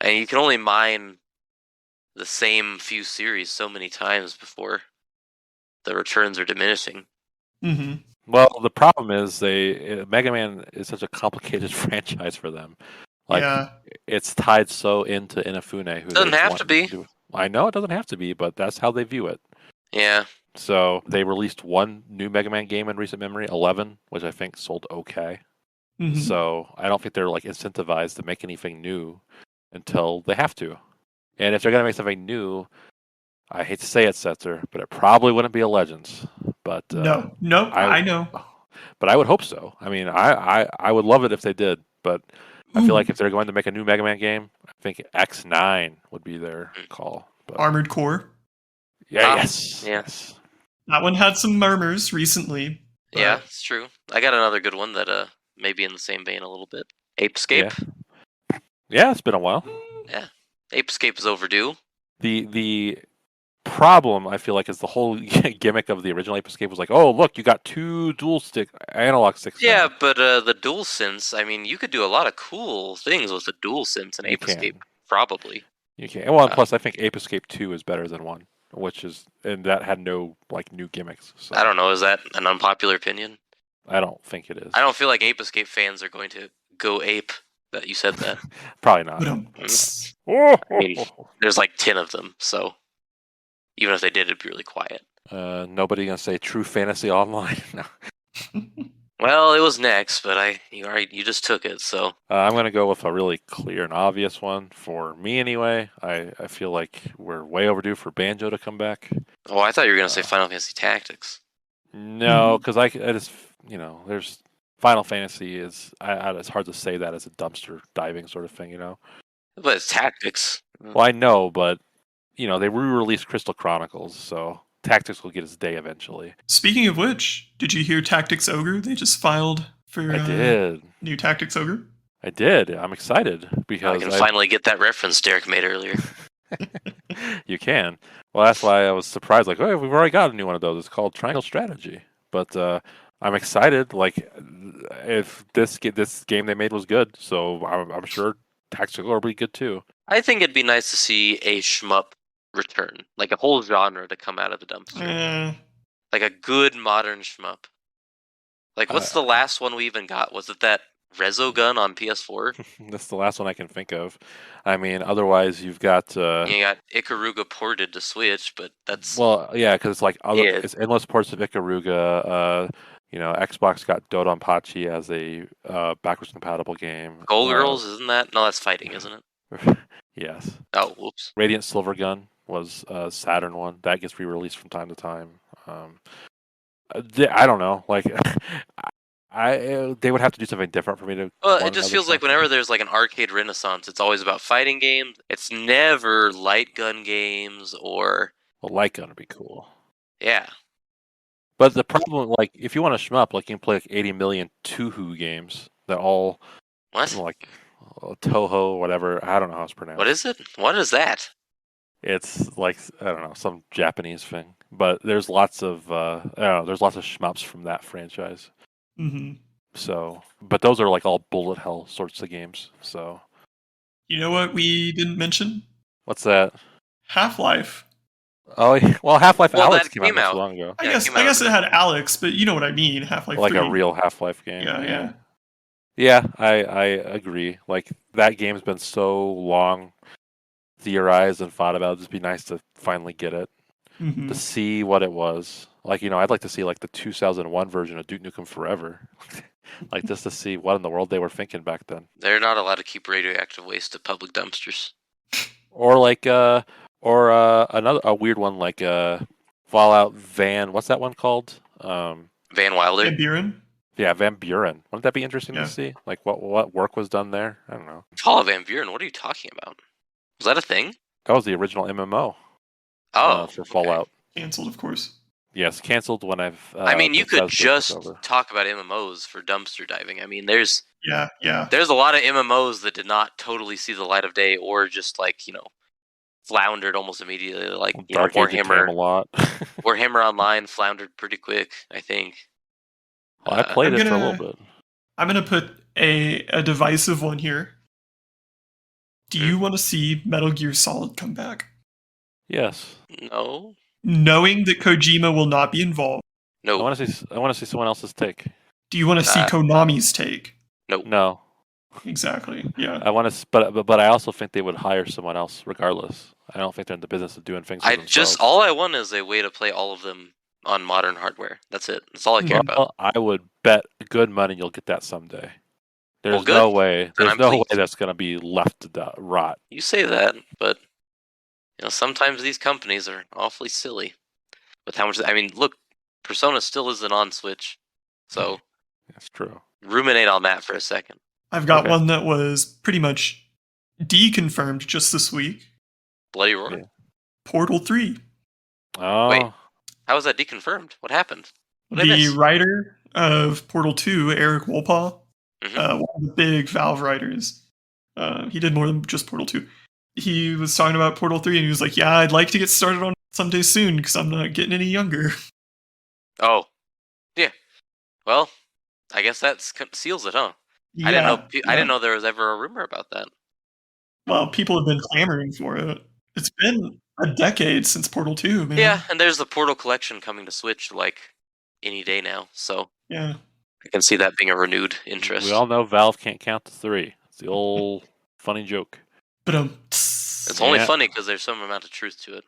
And you can only mine the same few series so many times before the returns are diminishing. Mm-hmm. Well, the problem is Mega Man is such a complicated franchise for them. Like, Yeah. it's tied so into Inafune. Who Doesn't they have want to be. do- I know it doesn't have to be, but that's how they view it. Yeah. So they released one new Mega Man game in recent memory, 11, which I think sold okay. Mhm. So I don't think they're like incentivized to make anything new until they have to. And if they're gonna make something new, I hate to say it, Setzer, but it probably wouldn't be a Legends. But No, I know. But I would hope so. I mean, I would love it if they did. But I feel Ooh. like if they're going to make a new Mega Man game, I think X9 would be their call. But Armored Core. yeah, Ah, yes, yeah. yes. That one had some murmurs recently. but Yeah, it's true. I got another good one that maybe in the same vein a little bit. Apescape. Yeah, it's been a while. Yeah. Apescape is overdue. The problem I feel like is the whole gimmick of the original Apescape was like, oh look, you got two dual stick analog sticks. Yeah, now. but the DualSense, I mean, you could do a lot of cool things with the DualSense and You Apescape, can. probably. You can. Well, and plus I think Apescape 2 is better than 1, and that had no like new gimmicks. So I don't know, is that an unpopular opinion? I don't think it is. I don't feel like Apescape fans are going to go ape that you said that. Probably not. mean, There's like 10 of them, so even if they did, it'd be really quiet. Nobody gonna say True Fantasy Online. No. Well, it was next, but you just took it, so I'm gonna go with a really clear and obvious one for me anyway. I feel like we're way overdue for Banjo to come back. Oh, I thought you were gonna say Final Fantasy Tactics. No, because I just there's Final Fantasy is it's hard to say that as a dumpster diving sort of thing, But it's Tactics. Well, I know, but they re-released Crystal Chronicles, so Tactics will get its day eventually. Speaking of which, did you hear Tactics Ogre? They just filed for I did. new Tactics Ogre. I did. I'm excited because I can finally get that reference Derek made earlier. You can. Well, that's why I was surprised. Like, oh, we've already got a new one of those. It's called Triangle Strategy. But I'm excited. Like, if this game they made was good, so I'm sure Tactical will be good too. I think it'd be nice to see a shmup return, like a whole genre to come out of the dumpster, like a good modern shmup. Like, what's the last one we even got? Was it that Resogun on PS4? That's the last one I can think of. I mean, otherwise you've got You got Ikaruga ported to Switch, but that's yeah, because it's like Yeah. it's endless ports of Ikaruga. Xbox got Dodonpachi as a backwards compatible game. Gold Girls, isn't that? No, that's fighting, isn't it? Yes. Oh, whoops. Radiant Silvergun was a Saturn one that gets re-released from time to time. I don't know. Like, they would have to do something different for me to. Well, want it just another feels like shot. whenever there's like an arcade renaissance, it's always about fighting games. It's never light gun games or Well, light gun would be cool. yeah. But the problem, like, if you want to shmup, like, you can play like 80 million Touhou games that all What? like Toho, whatever. I don't know how it's pronounced. What is it? What is that? It's like, I don't know, some Japanese thing. But there's lots of there's lots of shmups from that franchise. Mm-hmm. So, but those are like all bullet hell sorts of games. So, You know what we didn't mention? what's that? Half-Life. Oh, well, Half-Life Well, Alyx that came out came not out. so long ago. I Yeah, it guess came I out. guess it had Alex, but you know what I mean. Half-Life Like 3. a real Half-Life game. Yeah. Yeah, I agree. Like, that game's been so long theorized and thought about. It'd just be nice to finally get it. Mm-hmm. To see what it was. Like, I'd like to see like the 2001 version of Duke Nukem Forever. like just to see what in the world they were thinking back then. They're not allowed to keep radioactive waste at public dumpsters. Or like another a weird one like Fallout Van. What's that one called? Van Wilder. Van Buren? Yeah, Van Buren. Wouldn't that be interesting Yeah. to see? Like what work was done there? I don't know. Fallout Van Buren. What are you talking about? Was that a thing? That was the original MMO. Oh, For Fallout. Okay. Canceled, of course. Yes, canceled when I've. I mean, you could Bethesda just took over. talk about MMOs for dumpster diving. I mean, there's Yeah. a lot of MMOs that did not totally see the light of day, or just like floundered almost immediately. Like Dark Age of Warhammer, Camelot. Warhammer Online floundered pretty quick, I think. Well, I played I'm it for a gonna- little bit. I'm going to put a divisive one here. Do you want to see Metal Gear Solid come back? Yes. No, Knowing that Kojima will not be involved, I no, want to see someone else's take. do you want to see Konami's take? No, Exactly. Yeah. I want to, but I also think they would hire someone else regardless. I don't think they're in the business of doing things. For themselves. all I want is a way to play all of them on modern hardware. That's it. That's all I care about. Well, I would bet good money you'll get that someday. There's Well, good. no way. Then There's I'm no way pleased. that's going to be left to rot. You say that, but sometimes these companies are awfully silly with how much. I mean, look, Persona still isn't on Switch, so That's true. ruminate on that for a second. I've got Okay. one that was pretty much deconfirmed just this week. Bloody Roar. Yeah. Portal 3. Oh, Wait. How was that deconfirmed? What happened? What did I The miss? writer of Portal 2, Eric Wolpaw, Mhm. one of the big Valve writers, he did more than just Portal 2. He was talking about Portal 3 and he was like, yeah, I'd like to get started on it someday soon because I'm not getting any younger. Oh, yeah. Well, I guess that seals it, huh? Yeah, I didn't know. I yeah. didn't know there was ever a rumor about that. Well, people have been clamoring for it. It's been a decade since Portal 2, man. Yeah, and there's the Portal collection coming to Switch like any day now, so Yeah. I can see that being a renewed interest. we all know Valve can't count to 3. It's the old funny joke. But It's only Yeah. funny because there's some amount of truth to it.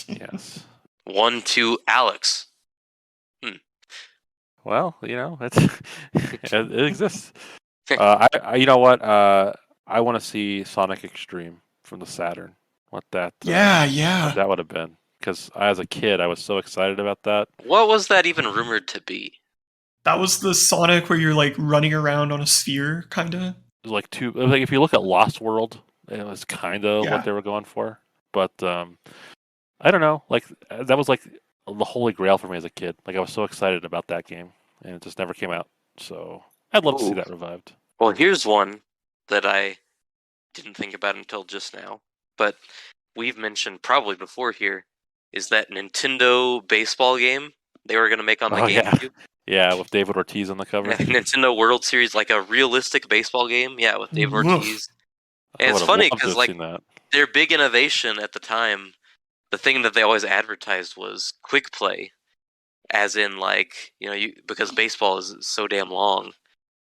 Yes. 1, 2, Alex. Well, it exists. I you know what? I want to see Sonic Extreme from the Saturn. What that? yeah. That would have been, because as a kid I was so excited about that. What was that even rumored to be? That was the Sonic where you're like running around on a sphere, kind of. It was like if you look at Lost World, it was kind of Yeah. what they were going for. But I don't know. Like that was like the holy grail for me as a kid. Like I was so excited about that game, and it just never came out. So I'd love to see Ooh. that revived. Well, here's one that I didn't think about until just now, but we've mentioned probably before here, is that Nintendo baseball game they were going to make on the Oh, yeah. GameCube. Yeah, with David Ortiz on the cover. Nintendo World Series, like a realistic baseball game, yeah, with Dave Woof. Ortiz. I And it's would've funny loved to 'cause, have like, seen that. Their big innovation at the time, the thing that they always advertised was quick play, as in like because baseball is so damn long,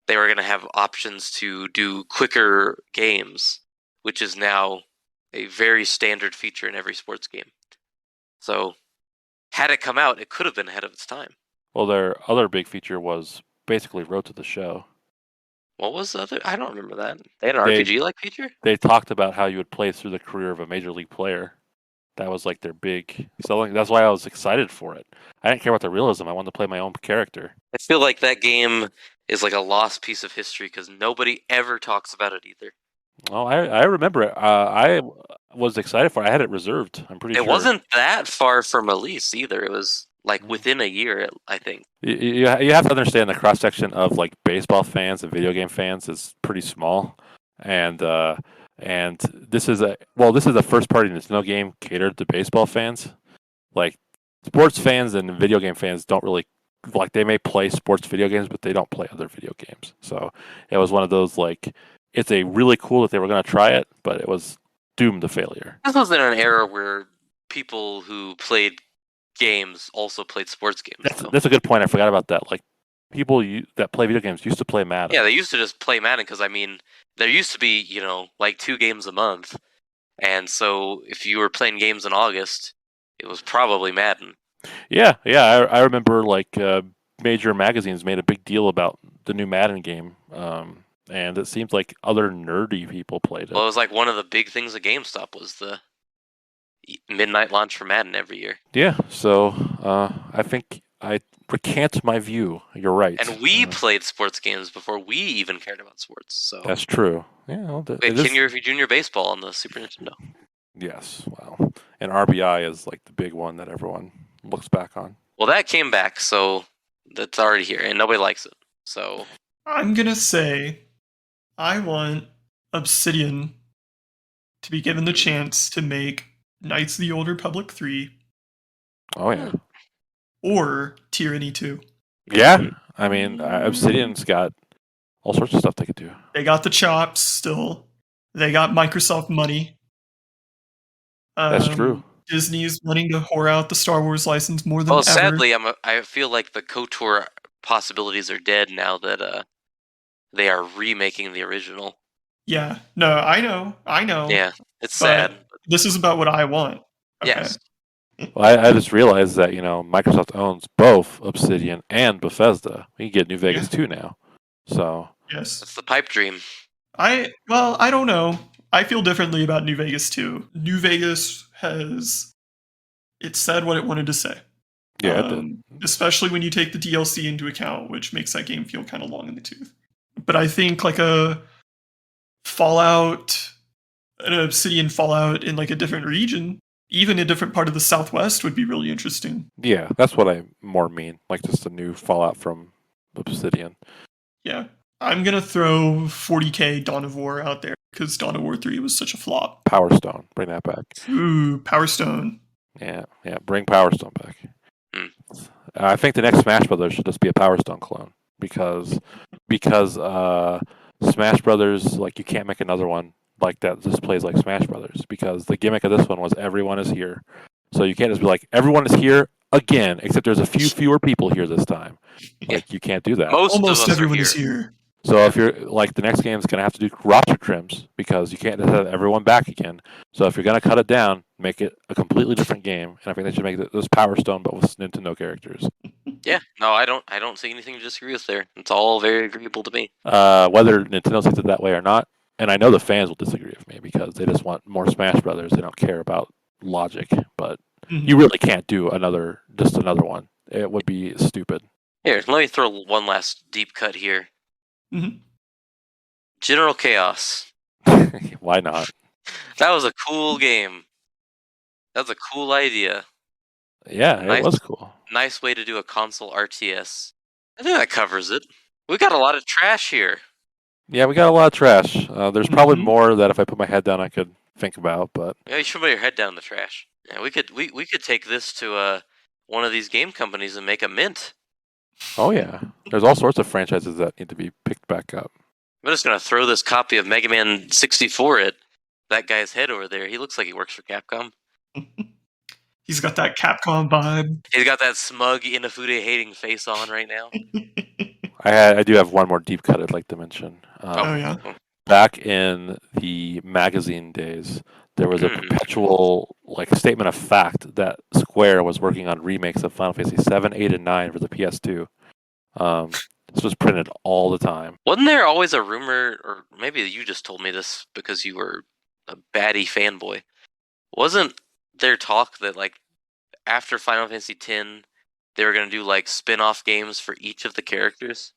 they were going to have options to do quicker games, which is now a very standard feature in every sports game. So, had it come out, it could have been ahead of its time. Well, their other big feature was basically Road to the Show. What was the other? I don't remember that. They had an They- RPG-like feature? They talked about how you would play through the career of a major league player. That was like their big selling. That's why I was excited for it. I didn't care about the realism. I wanted to play my own character. I feel like that game is like a lost piece of history because nobody ever talks about it either. Oh, I remember it. I was excited for it. I had it reserved. I'm pretty sure. It wasn't that far from release either. It was like Mm. within a year, I think. You have to understand the cross section of like baseball fans and video game fans is pretty small, and this is a first party Nintendo game catered to baseball fans. Like sports fans and video game fans don't really like. They may play sports video games, but they don't play other video games. So it was one of those like it's a really cool that they were going to try it, but it was doomed to failure. This was in an era where people who played games also played sports games. So. That's a good point. I forgot about that. Like people that play video games used to play Madden. Yeah, they used to just play Madden because, I mean, there used to be, like 2 games a month. And so if you were playing games in August, it was probably Madden. Yeah. I remember like major magazines made a big deal about new Madden game, and it seems like other nerdy people played it. Well, it was like one of the big things at GameStop was the midnight launch for Madden every year. Yeah, so I think I recant my view. You're right. And we played sports games before we even cared about sports. So that's true. Yeah. Well, wait, Junior Baseball on the Super Nintendo. Yes. Wow. And RBI is like the big one that everyone looks back on. Well, that came back, so that's already here, and nobody likes it. So I'm gonna say I want Obsidian to be given the chance to make Knights of the Old Republic 3 Oh yeah. or Tyranny 2. Yeah. I mean, Obsidian's got all sorts of stuff they could do. They got the chops still. They got Microsoft money. That's true. Disney's wanting to whore out the Star Wars license more than ever. Well, sadly, I feel like the KOTOR possibilities are dead now that they are remaking the original. Yeah. No, I know. Yeah, it's sad. This is about what I want. Okay. Yes. Well, I just realized that Microsoft owns both Obsidian and Bethesda. We can get New Vegas 2 now. So yes, that's the pipe dream. I don't know. I feel differently about New Vegas 2. New Vegas it said what it wanted to say. Yeah, it did. Especially when you take the DLC into account, which makes that game feel kind of long in the tooth. But I think like a Fallout, an Obsidian Fallout in like a different region, even a different part of the Southwest would be really interesting. Yeah, that's what I more mean. Like just a new Fallout from Obsidian. Yeah. I'm going to throw 40K Dawn of War out there because Dawn of War 3 was such a flop. Power Stone. Bring that back. Ooh, Power Stone. Yeah. Bring Power Stone back. I think the next Smash Brothers should just be a Power Stone clone because Smash Brothers, like, you can't make another one like that just plays like Smash Brothers because the gimmick of this one was everyone is here. So you can't just be like, everyone is here again, except there's a few fewer people here this time. Like, you can't do that. Almost everyone is here. So if you're like, the next game is going to have to do roster trims because you can't have everyone back again. So if you're going to cut it down, make it a completely different game. And I think they should make this Power Stone, but with Nintendo characters. Yeah, no, I don't see anything to disagree with there. It's all very agreeable to me. Whether Nintendo sees it that way or not, and I know the fans will disagree with me because they just want more Smash Brothers. They don't care about logic, but you really can't do another one. It would be stupid. Here, let me throw one last deep cut here. Mm-hmm. General Chaos. Why not? That was a cool game. That was a cool idea. Yeah, it was cool. Nice way to do a console RTS. I think that covers it. We got a lot of trash here. Yeah, we got a lot of trash. There's probably more that if I put my head down I could think about, but yeah, you should put your head down in the trash. Yeah, we could take this to one of these game companies and make a mint. Oh yeah, there's all sorts of franchises that need to be picked back up. I'm just gonna throw this copy of Mega Man 64 at that guy's head over there. He looks like he works for Capcom. He's got that Capcom vibe. He's got that smug Inafune hating face on right now. I do have one more deep cut I'd like to mention. Oh yeah. Back in the magazine days, there was a perpetual statement of fact that Square was working on remakes of Final Fantasy 7, 8, and 9 for the PS2. This was printed all the time. Wasn't there always a rumor, or maybe you just told me this because you were a baddie fanboy? Wasn't there talk that after Final Fantasy X, they were going to do spin-off games for each of the characters?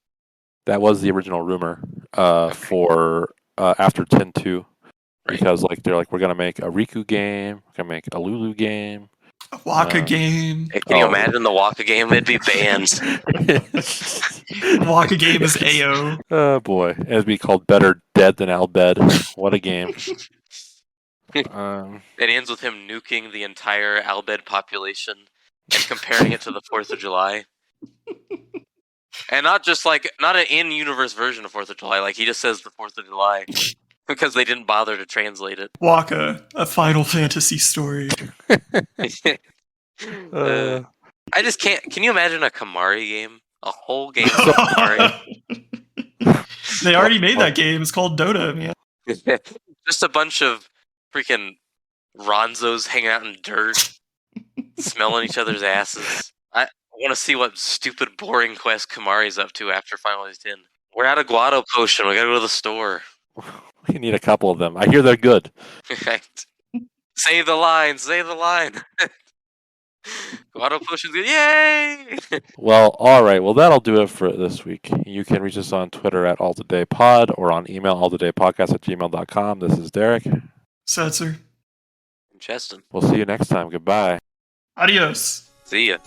That was the original rumor for after 10-2. Right. Because they're we're gonna make a Riku game, we're gonna make a Lulu game, a Waka game. Hey, can you imagine the Waka game? It'd be banned. Waka game is AO. Oh boy, it'd be called Better Dead Than Albed. What a game! It ends with him nuking the entire Albed population and comparing it to the 4th of July. And not just not an in-universe version of 4th of July. He just says the 4th of July. Because they didn't bother to translate it. Waka, a Final Fantasy story. I just can't. Can you imagine a Kamari game? A whole game of Kamari? They already made that game. It's called Dota, man. Just a bunch of freaking Ronzos hanging out in dirt, smelling each other's asses. I want to see what stupid, boring quest Kamari's up to after Final Fantasy X. We're out of Guado potion. We gotta go to the store. We need a couple of them. I hear they're good. Save the line. Save the line. Guado potion's good. Yay! Well, all right. Well, that'll do it for this week. You can reach us on Twitter at alltodaypod or on email alltodaypodcast@gmail.com. This is Derek. Setzer. Cheston. We'll see you next time. Goodbye. Adios. See ya.